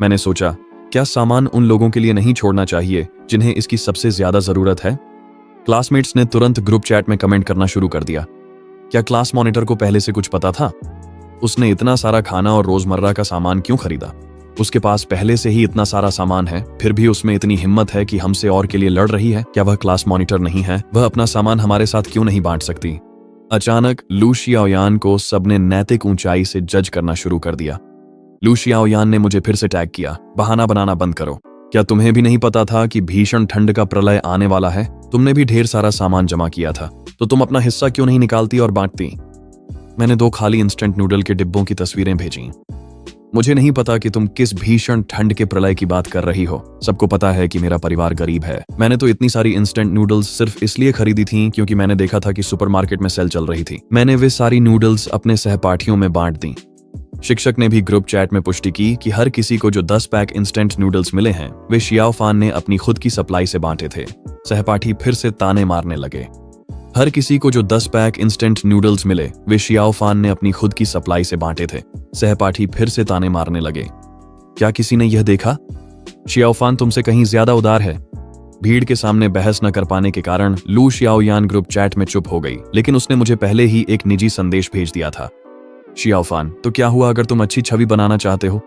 मैंने सोचा, क्या सामान उन लोगों के लिए नहीं छोड़ना चाहिए जिन्हें इसकी सबसे ज्यादा जरूरत है? क्लासमेट्स ने तुरंत ग्रुप चैट में कमेंट करना शुरू कर दिया। क्या क्लास मॉनिटर को पहले से कुछ पता था? उसने इतना सारा खाना और रोजमर्रा का सामान क्यों खरीदा? उसके पास पहले से ही इतना सारा सामान है, फिर भी उसमें इतनी हिम्मत है कि हमसे और के लिए लड़ रही है। क्या वह क्लास मॉनिटर नहीं है? वह अपना सामान हमारे साथ क्यों नहीं बांट सकती? अचानक लू शाओयान को सबने नैतिक ऊंचाई से जज करना शुरू कर दिया। लू शाओयान ने मुझे फिर से टैग किया। बहाना बनाना बंद करो। क्या तुम्हें भी नहीं पता था कि भीषण ठंड का प्रलय आने वाला है? तुमने भी ढेर सारा सामान जमा किया था, तो तुम अपना हिस्सा क्यों नहीं निकालती और बांटती? मैंने 2 खाली इंस्टेंट नूडल के डिब्बों की तस्वीरें भेजी। मुझे नहीं पता कि तुम किस भीषण ठंड के प्रलय की बात कर रही हो। सबको पता है कि मेरा परिवार गरीब है। मैंने तो इतनी सारी इंस्टेंट नूडल्स सिर्फ इसलिए खरीदी थी क्योंकि मैंने देखा था कि सुपरमार्केट में सेल चल रही थी। मैंने वे सारी नूडल्स अपने सहपाठियों में बांट दी। शिक्षक ने भी ग्रुप चैट में पुष्टि की कि हर किसी को जो 10 पैक इंस्टेंट नूडल्स मिले हैं वे शियाओ फान ने अपनी खुद की सप्लाई से बांटे थे। सहपाठी फिर से ताने मारने लगे। हर किसी को जो 10 पैक इंस्टेंट नूडल्स मिले वे शियाओ फान ने अपनी खुद की सप्लाई से बांटे थे। सहपाठी फिर से ताने मारने लगे। क्या किसी ने यह देखा? शियाओ फान तुमसे कहीं ज्यादा उदार है। भीड़ के सामने बहस न कर पाने के कारण लू शियाओयान ग्रुप चैट में चुप हो गई, लेकिन उसने मुझे पहले ही एक निजी संदेश भेज दिया था। शियाओ फान, तो क्या हुआ अगर तुम अच्छी छवि बनाना चाहते हो?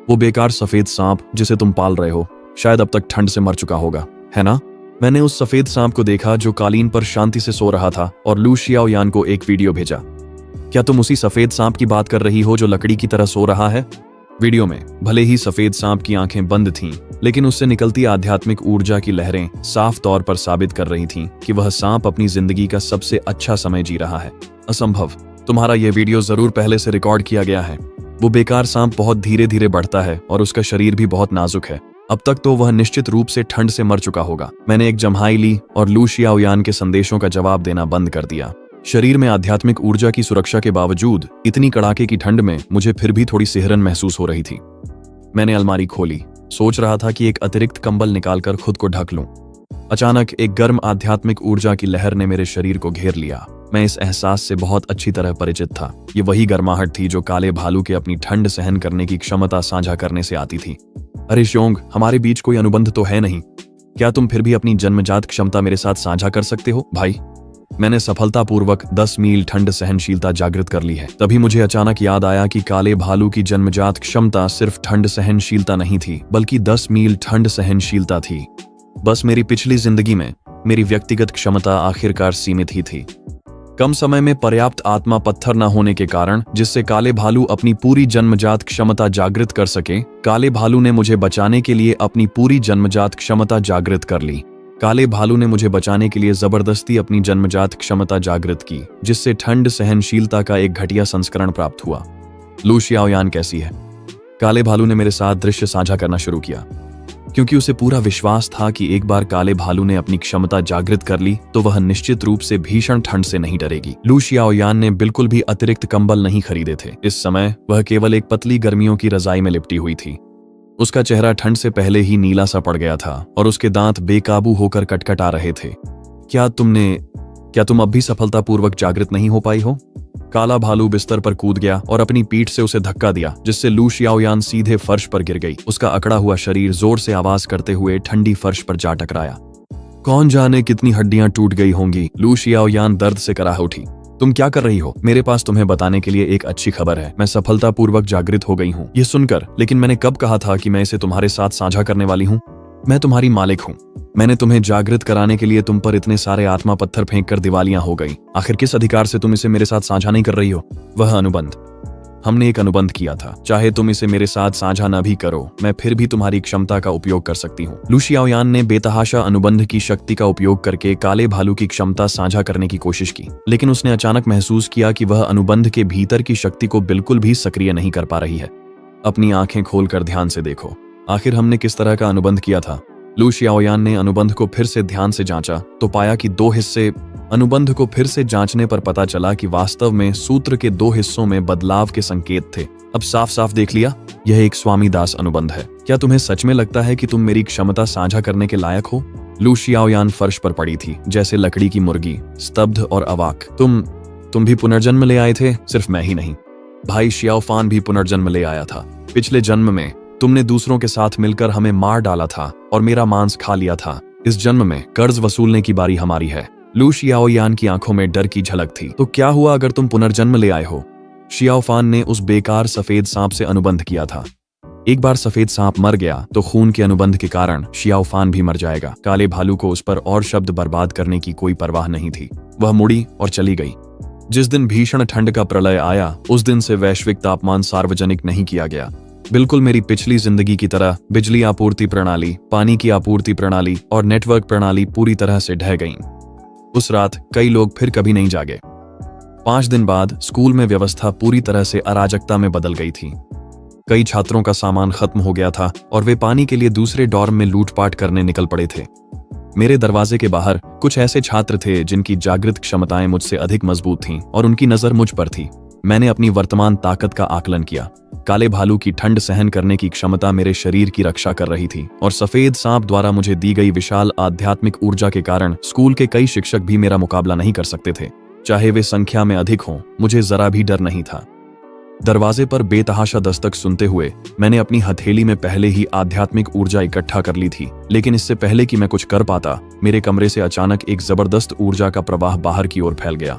वो बेकार सफेद सांप जिसे तुम पाल रहे हो शायद अब तक ठंड से मर चुका होगा, है ना? मैंने उस सफेद सांप को देखा जो कालीन पर शांति से सो रहा था और लू शियाओयान को एक वीडियो भेजा। क्या तुम उसी सफेद सांप की बात कर रही हो जो लकड़ी की तरह सो रहा है? वीडियो में भले ही सफेद सांप की आंखें बंद थीं, लेकिन उससे निकलती आध्यात्मिक ऊर्जा की लहरें साफ तौर पर साबित कर रही थीं कि वह सांप अपनी जिंदगी का सबसे अच्छा समय जी रहा है। असंभव, तुम्हारा यह वीडियो जरूर पहले से रिकॉर्ड किया गया है। वो बेकार सांप बहुत धीरे धीरे बढ़ता है और उसका शरीर भी बहुत नाजुक है। अब तक तो वह निश्चित रूप से ठंड से मर चुका होगा। मैंने एक जम्हाई ली और लू शियाओयान के संदेशों का जवाब देना बंद कर दिया। शरीर में आध्यात्मिक ऊर्जा की सुरक्षा के बावजूद इतनी कड़ाके की ठंड में मुझे फिर भी थोड़ी सिहरन महसूस हो रही थी। मैंने अलमारी खोली, सोच रहा था कि एक अतिरिक्त कंबल निकालकर खुद को ढक लूं। अचानक एक गर्म आध्यात्मिक ऊर्जा की लहर ने मेरे शरीर को घेर लिया। मैं इस एहसास से बहुत अच्छी तरह परिचित था। ये वही गर्माहट थी जो काले भालू के अपनी ठंड सहन करने की क्षमता साझा करने से आती थी। अरे श्योंग, हमारे बीच कोई अनुबंध तो है नहीं। क्या तुम फिर भी अपनी जन्मजात क्षमता मेरे साथ साझा कर सकते हो भाई? मैंने सफलतापूर्वक 10 मील ठंड सहनशीलता जागृत कर ली है। तभी मुझे अचानक याद आया कि काले भालू की जन्मजात क्षमता सिर्फ ठंड सहनशीलता नहीं थी, बल्कि 10 मील ठंड सहनशीलता थी। बस मेरी पिछली जिंदगी में मेरी व्यक्तिगत क्षमता आखिरकार सीमित ही थी। कम समय में पर्याप्त आत्मा पत्थर न होने के कारण, जिससे काले भालू अपनी पूरी जन्मजात क्षमता जागृत कर सके, काले भालू ने मुझे बचाने के लिए अपनी पूरी जन्मजात क्षमता जागृत कर ली। काले भालू ने मुझे बचाने के लिए जबरदस्ती अपनी जन्मजात क्षमता जागृत की, जिससे ठंड सहनशीलता का एक घटिया संस्करण प्राप्त हुआ। लू शियाओयान कैसी है? काले भालू ने मेरे साथ दृश्य साझा करना शुरू किया, क्योंकि उसे पूरा विश्वास था कि एक बार काले भालू ने अपनी क्षमता जागृत कर ली तो वह निश्चित रूप से भीषण ठंड से नहीं डरेगी। लू शियाओयान ने बिल्कुल भी अतिरिक्त कंबल नहीं खरीदे थे। इस समय वह केवल एक पतली गर्मियों की रजाई में लिपटी हुई थी। उसका चेहरा ठंड से पहले ही नीला सा पड़ गया था और उसके दांत बेकाबू होकर कटकटा रहे थे। क्या तुम अब भी सफलतापूर्वक जागृत नहीं हो पाई हो? काला भालू बिस्तर पर कूद गया और अपनी पीठ से उसे धक्का दिया, जिससे लू शियाओयान सीधे फर्श पर गिर गई। उसका अकड़ा हुआ शरीर जोर से आवाज करते हुए ठंडी फर्श पर जा टकराया। कौन जाने कितनी हड्डियां टूट गई होंगी। लू शियाओयान दर्द से कराह उठी। तुम क्या कर रही हो? मेरे पास तुम्हें बताने के लिए एक अच्छी खबर है। मैं सफलतापूर्वक जागृत हो गई हूँ। ये सुनकर, लेकिन मैंने कब कहा था कि मैं इसे तुम्हारे साथ साझा करने वाली हूँ? मैं तुम्हारी मालिक हूँ। मैंने तुम्हें जागृत कराने के लिए तुम पर इतने सारे आत्मा पत्थर फेंक कर दिवालियां हो गई। आखिर किस अधिकार से तुम इसे मेरे साथ साझा नहीं कर रही हो? वह अनुबंध, हमने एक अनुबंध किया था। चाहे तुम इसे मेरे साथ साझा न भी करो, मैं फिर भी तुम्हारी क्षमता का उपयोग कर सकती हूँ। लू शियाओयान ने बेतहाशा अनुबंध की शक्ति का उपयोग करके काले भालू की क्षमता साझा करने की कोशिश की, लेकिन उसने अचानक महसूस किया कि वह अनुबंध के भीतर की शक्ति को बिल्कुल भी सक्रिय नहीं कर पा रही है। अपनी आंखें खोलकर ध्यान से देखो, आखिर हमने किस तरह का अनुबंध किया था। लू शियाओयान ने अनुबंध को फिर से ध्यान से जांचा तो पाया कि 2 हिस्से। अनुबंध को फिर से जांचने पर पता चला कि वास्तव में सूत्र के 2 हिस्सों में बदलाव के संकेत थे। अब साफ साफ देख लिया, यह एक स्वामी दास अनुबंध है। क्या तुम्हें सच में लगता है कि तुम मेरी क्षमता साझा करने के लायक हो? लू शियाओयान फर्श पर पड़ी थी, जैसे लकड़ी की मुर्गी, स्तब्ध और अवाक। तुम भी पुनर्जन्म ले आए थे? सिर्फ मैं ही नहीं, भाई शियाओ फान भी पुनर्जन्म ले आया था। पिछले जन्म में तुमने दूसरों के साथ मिलकर हमें मार डाला था और मेरा मांस खा लिया था। इस जन्म में कर्ज वसूलने की बारी हमारी है। लू शियाओयान की आंखों में डर की झलक थी। तो क्या हुआ अगर तुम पुनर्जन्म ले आए हो? शियाओ फान ने उस बेकार सफेद सांप से अनुबंध किया था। एक बार सफेद सांप मर गया तो खून के अनुबंध के कारण शियाओ फान भी मर जाएगा। काले भालू को उस पर और शब्द बर्बाद करने की कोई परवाह नहीं थी। वह मुड़ी और चली गई। जिस दिन भीषण ठंड का प्रलय आया, उस दिन से वैश्विक तापमान सार्वजनिक नहीं किया गया। बिल्कुल मेरी पिछली जिंदगी की तरह बिजली आपूर्ति प्रणाली, पानी की आपूर्ति प्रणाली और नेटवर्क प्रणाली पूरी तरह से ढह गईं। उस रात कई लोग फिर कभी नहीं जागे। 5 दिन बाद स्कूल में व्यवस्था पूरी तरह से अराजकता में बदल गई थी। कई छात्रों का सामान खत्म हो गया था और वे पानी के लिए दूसरे डॉर्म में लूटपाट करने निकल पड़े थे। मेरे दरवाजे के बाहर कुछ ऐसे छात्र थे जिनकी जागृत क्षमताएं मुझसे अधिक मजबूत थीं और उनकी नजर मुझ पर थी। मैंने अपनी वर्तमान ताकत का आकलन किया। काले भालू की ठंड सहन करने की क्षमता मेरे शरीर की रक्षा कर रही थी और सफेद सांप द्वारा मुझे दी गई विशाल आध्यात्मिक ऊर्जा के कारण स्कूल के कई शिक्षक भी मेरा मुकाबला नहीं कर सकते थे। चाहे वे संख्या में अधिक हों, मुझे जरा भी डर नहीं था। दरवाजे पर बेतहाशा दस्तक सुनते हुए मैंने अपनी हथेली में पहले ही आध्यात्मिक ऊर्जा इकट्ठा कर ली थी, लेकिन इससे पहले कि मैं कुछ कर पाता, मेरे कमरे से अचानक एक जबरदस्त ऊर्जा का प्रवाह बाहर की ओर फैल गया।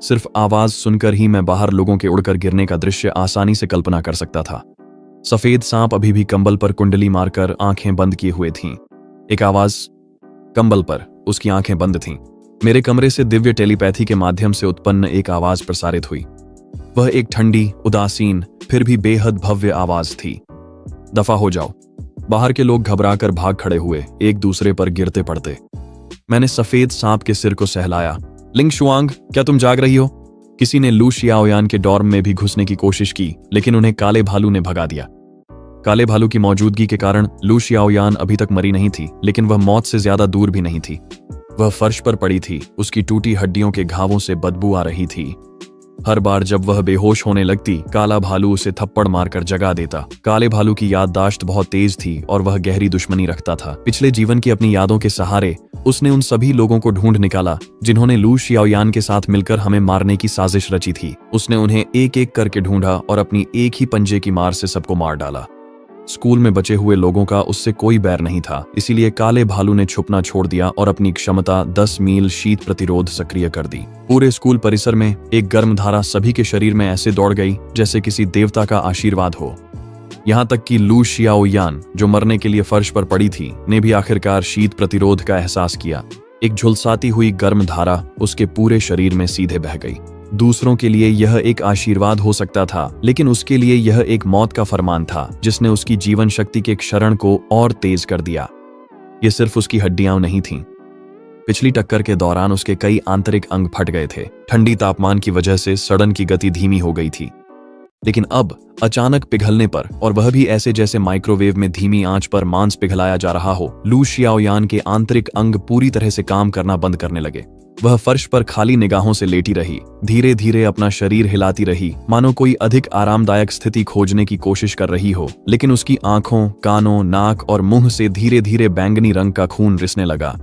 सिर्फ आवाज सुनकर ही मैं बाहर लोगों के उड़कर गिरने का दृश्य आसानी से कल्पना कर सकता था। सफेद सांप अभी भी कंबल पर कुंडली मारकर आंखें बंद किए हुए थीं। एक आवाज कंबल पर, उसकी आंखें बंद थीं। मेरे कमरे से दिव्य टेलीपैथी के माध्यम से उत्पन्न एक आवाज प्रसारित हुई। वह एक ठंडी, उदासीन, फिर भी बेहद भव्य आवाज थी। दफा हो जाओ। बाहर के लोग घबराकर भाग खड़े हुए, एक दूसरे पर गिरते पड़ते। मैंने सफेद सांप के सिर को सहलाया। लिंग शुआंग, क्या तुम जाग रही हो? किसी ने लू शियाओयान के डॉर्म में भी घुसने की कोशिश की, लेकिन उन्हें काले भालू ने भगा दिया। काले भालू की मौजूदगी के कारण लू शियाओयान अभी तक मरी नहीं थी, लेकिन वह मौत से ज्यादा दूर भी नहीं थी। वह फर्श पर पड़ी थी, उसकी टूटी हड्डियों के घावों से बदबू आ रही थी। हर बार जब वह बेहोश होने लगती, काला भालू उसे थप्पड़ मारकर जगा देता। काले भालू की याददाश्त बहुत तेज थी और वह गहरी दुश्मनी रखता था। पिछले जीवन की अपनी यादों के सहारे उसने उन सभी लोगों को ढूंढ निकाला जिन्होंने लू शियाओयान के साथ मिलकर हमें मारने की साजिश रची थी। उसने उन्हें एक एक करके ढूंढा और अपनी एक ही पंजे की मार से सबको मार डाला। स्कूल में बचे हुए लोगों का उससे कोई बैर नहीं था, इसीलिए काले भालू ने छुपना छोड़ दिया और अपनी क्षमता 10 मील शीत प्रतिरोध सक्रिय कर दी। पूरे स्कूल परिसर में एक गर्म धारा सभी के शरीर में ऐसे दौड़ गई जैसे किसी देवता का आशीर्वाद हो। यहाँ तक कि लू शियाओयान, जो मरने के लिए फर्श पर पड़ी थी, ने भी आखिरकार शीत प्रतिरोध का एहसास किया। एक झुलसाती हुई गर्म धारा उसके पूरे शरीर में सीधे बह गई। दूसरों के लिए यह एक आशीर्वाद हो सकता था, लेकिन उसके लिए यह एक मौत का फरमान था जिसने उसकी जीवन शक्ति के क्षरण को और तेज कर दिया। ये सिर्फ उसकी हड्डियां नहीं थीं। पिछली टक्कर के दौरान उसके कई आंतरिक अंग फट गए थे। ठंडी तापमान की वजह से सड़न की गति धीमी हो गई थी, लेकिन अब अचानक पिघलने पर, और वह भी ऐसे जैसे माइक्रोवेव में धीमी आंच पर मांस पिघलाया जा रहा हो, लू शियाओयान के आंतरिक अंग पूरी तरह से काम करना बंद करने लगे। वह फर्श पर खाली निगाहों से लेटी रही, धीरे धीरे अपना शरीर हिलाती रही, मानो कोई अधिक आरामदायक स्थिति खोजने की कोशिश कर रही हो। लेकिन उसकी आंखों, कानों, नाक और मुंह से धीरे धीरे बैंगनी रंग का खून रिसने लगा।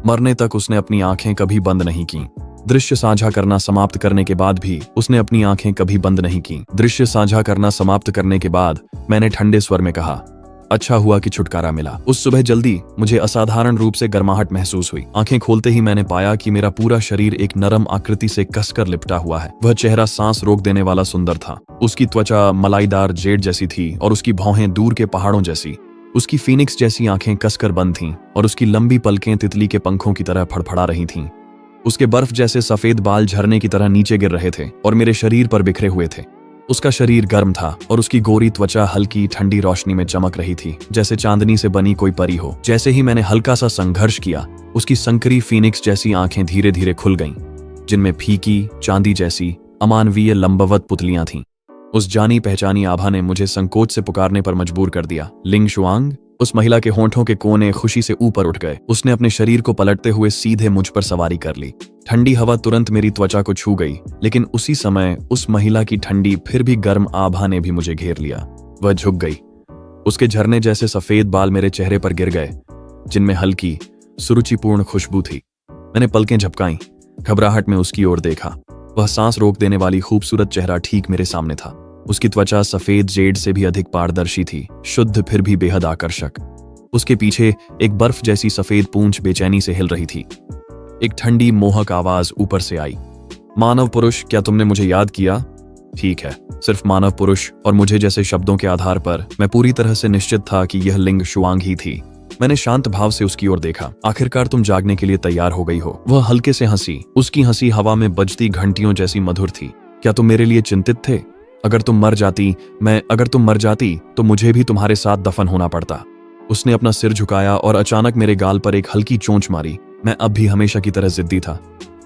मरने तक उसने अपनी आंखें कभी बंद नहीं की। दृश्य साझा करना समाप्त करने के बाद भी उसने अपनी आंखें कभी बंद नहीं की। दृश्य साझा करना समाप्त करने के बाद मैंने ठंडे स्वर में कहा, अच्छा हुआ कि छुटकारा मिला। उस सुबह जल्दी मुझे असाधारण रूप से गर्माहट महसूस हुई। आंखें खोलते ही मैंने पाया कि मेरा पूरा शरीर एक नरम आकृति से कसकर लिपटा हुआ है। वह चेहरा सांस रोक देने वाला सुंदर था। उसकी त्वचा मलाईदार जेड जैसी थी और उसकी भौहें दूर के पहाड़ों जैसी। उसकी फीनिक्स जैसी आंखें कसकर बंद थीं और उसकी लंबी पलकें तितली के पंखों की तरह फड़फड़ा रही थीं। उसके बर्फ जैसे सफेद बाल झरने की तरह नीचे गिर रहे थे और मेरे शरीर पर बिखरे हुए थे। उसका शरीर गर्म था और उसकी गोरी त्वचा हल्की ठंडी रोशनी में चमक रही थी, जैसे चांदनी से बनी कोई परी हो। जैसे ही मैंने हल्का सा संघर्ष किया, उसकी संकरी फीनिक्स जैसी आंखें धीरे धीरे खुल गईं, जिनमें फीकी चांदी जैसी अमानवीय लंबवत पुतलियां थीं। उस जानी पहचानी आभा ने मुझे संकोच से पुकारने पर मजबूर कर दिया, लिंग शुआंग। उस महिला के होंठों के कोने खुशी से ऊपर उठ गए। उसने अपने शरीर को पलटते हुए सीधे मुझ पर सवारी कर ली। ठंडी हवा तुरंत मेरी त्वचा को छू गई, लेकिन उसी समय उस महिला की ठंडी फिर भी गर्म आभा ने भी मुझे घेर लिया। वह झुक गई। उसके झरने जैसे सफेद बाल मेरे चेहरे पर गिर गए, जिनमें हल्की सुरुचिपूर्ण खुशबू थी। मैंने पलकें झपकाईं, घबराहट में उसकी ओर देखा। वह सांस रोक देने वाली खूबसूरत चेहरा ठीक मेरे सामने था। उसकी त्वचा सफेद जेड से भी अधिक पारदर्शी थी, शुद्ध फिर भी बेहद आकर्षक। उसके पीछे एक बर्फ जैसी सफेद पूंछ बेचैनी से हिल रही थी। एक ठंडी मोहक आवाज ऊपर से आई, मानव पुरुष, क्या तुमने मुझे याद किया? ठीक है, सिर्फ मानव पुरुष और मुझे जैसे शब्दों के आधार पर मैं पूरी तरह से निश्चित था कि यह लिंग शुआंग ही थी। मैंने शांत भाव से उसकी ओर देखा। आखिरकार तुम जागने के लिए तैयार हो गई हो। वह हल्के से हंसी। उसकी हंसी हवा में बजती घंटियों जैसी मधुर थी। क्या तुम मेरे लिए चिंतित थे? अगर तुम मर जाती तो मुझे भी तुम्हारे साथ दफन होना पड़ता। उसने अपना सिर झुकाया और अचानक मेरे गाल पर एक हल्की चोंच मारी। मैं अब भी हमेशा की तरह जिद्दी था।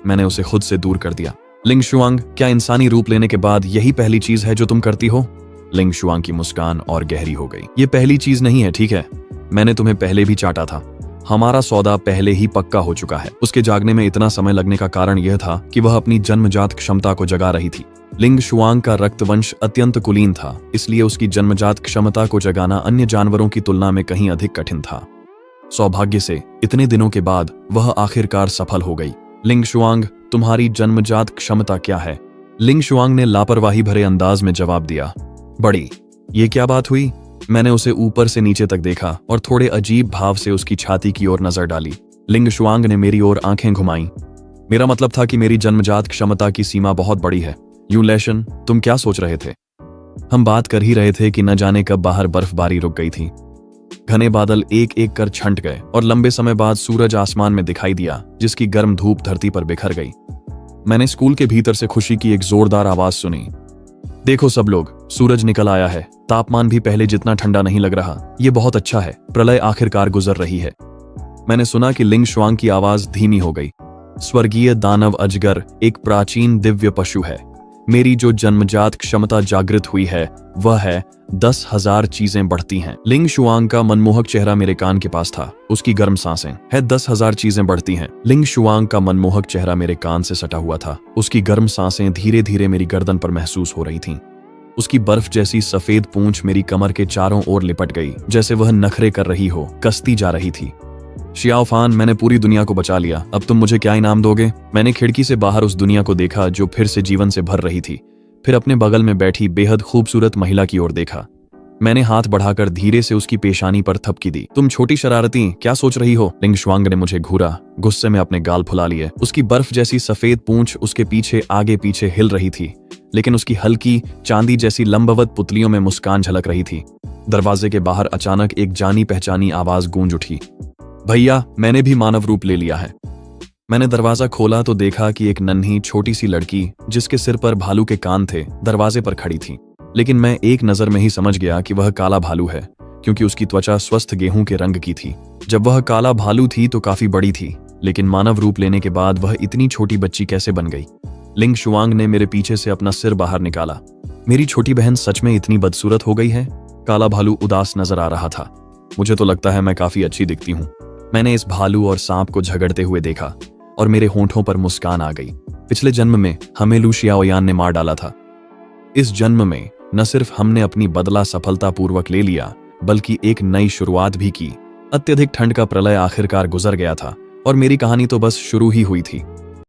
मैंने उसे खुद से दूर कर दिया। लिंग शुआंग, क्या इंसानी रूप लेने के बाद यही पहली चीज है जो तुम करती हो? लिंग शुआंग की मुस्कान और गहरी हो गई। ये पहली चीज नहीं है, ठीक है? मैंने तुम्हें पहले भी चाटा था। हमारा सौदा पहले ही पक्का हो चुका है। उसके जागने में इतना समय लगने का कारण यह था कि वह अपनी जन्मजात क्षमता को जगा रही थी। लिंग शुआंग का रक्तवंश अत्यंत कुलीन था, इसलिए उसकी जन्मजात क्षमता को जगाना अन्य जानवरों की तुलना में कहीं अधिक कठिन था। सौभाग्य से इतने दिनों के बाद वह आखिरकार सफल हो गई। लिंग शुआंग, तुम्हारी जन्मजात क्षमता क्या है? लिंग शुआंग ने लापरवाही भरे अंदाज में जवाब दिया। बड़ी, ये क्या बात हुई? मैंने उसे ऊपर से नीचे तक देखा और थोड़े अजीब भाव से उसकी छाती की ओर नजर डाली। लिंग शुआंग ने मेरी ओर आंखें घुमाई। मेरा मतलब था कि मेरी जन्मजात क्षमता की सीमा बहुत बड़ी है। यू लेशन, तुम क्या सोच रहे थे? हम बात कर ही रहे थे कि न जाने कब बाहर बर्फबारी रुक गई थी। घने बादल एक एक कर छंट गए और लंबे समय बाद सूरज आसमान में दिखाई दिया, जिसकी गर्म धूप धरती पर बिखर गई। मैंने स्कूल के भीतर से खुशी की एक जोरदार आवाज सुनी। देखो सब लोग, सूरज निकल आया है। तापमान भी पहले जितना ठंडा नहीं लग रहा। ये बहुत अच्छा है। प्रलय आखिरकार गुजर रही है। मैंने सुना कि लिंग शुआंग की आवाज धीमी हो गई। स्वर्गीय दानव अजगर एक प्राचीन दिव्य पशु है। मेरी जो जन्मजात क्षमता जागृत हुई है वह है 10,000 चीजें बढ़ती हैं। लिंग शुआंग का मनमोहक चेहरा मेरे कान के पास था। उसकी गर्म सांसें है 10,000 चीजें बढ़ती हैं। लिंग शुआंग का मनमोहक चेहरा मेरे कान से सटा हुआ था। उसकी गर्म सांसें धीरे धीरे मेरी गर्दन पर महसूस हो रही थीं। उसकी बर्फ जैसी सफेद पूंछ मेरी कमर के चारों ओर लिपट गई, जैसे वह नखरे कर रही हो, कसती जा रही थी। शियाओ फान, मैंने पूरी दुनिया को बचा लिया। अब तुम मुझे क्या इनाम दोगे? मैंने खिड़की से बाहर उस दुनिया को देखा जो फिर से जीवन से भर रही थी। फिर अपने बगल में बैठी बेहद खूबसूरत महिला की ओर देखा। मैंने हाथ बढ़ाकर धीरे से उसकी पेशानी पर थपकी दी। तुम छोटी शरारती, क्या सोच रही हो? लिंग शुआंग ने मुझे घूरा, गुस्से में अपने गाल फुला लिए। उसकी बर्फ जैसी सफेद पूंछ उसके पीछे आगे पीछे हिल रही थी, लेकिन उसकी हल्की चांदी जैसी लंबवत पुतलियों में मुस्कान झलक रही थी। दरवाजे के बाहर अचानक एक जानी पहचानी आवाज गूंज उठी। भैया, मैंने भी मानव रूप ले लिया है। मैंने दरवाजा खोला तो देखा कि एक नन्ही छोटी सी लड़की जिसके सिर पर भालू के कान थे दरवाजे पर खड़ी थी। लेकिन मैं एक नजर में ही समझ गया कि वह काला भालू है, क्योंकि उसकी त्वचा स्वस्थ गेहूं के रंग की थी। जब वह काला भालू थी तो काफी बड़ी थी, लेकिन मानव रूप लेने के बाद वह इतनी छोटी बच्ची कैसे बन गई? लिंग शुआंग ने मेरे पीछे से अपना सिर बाहर निकाला। मेरी छोटी बहन सच में इतनी बदसूरत हो गई है? काला भालू उदास नजर आ रहा था। मुझे तो लगता है मैं काफी अच्छी दिखती हूँ। मैंने इस भालू और सांप को झगड़ते हुए देखा और मेरे होंठों पर मुस्कान आ गई। पिछले जन्म में हमें लू शियाओयान ने मार डाला था। इस जन्म में न सिर्फ हमने अपनी बदला सफलतापूर्वक ले लिया, बल्कि एक नई शुरुआत भी की। अत्यधिक ठंड का प्रलय आखिरकार गुजर गया था और मेरी कहानी तो बस शुरू ही हुई थी।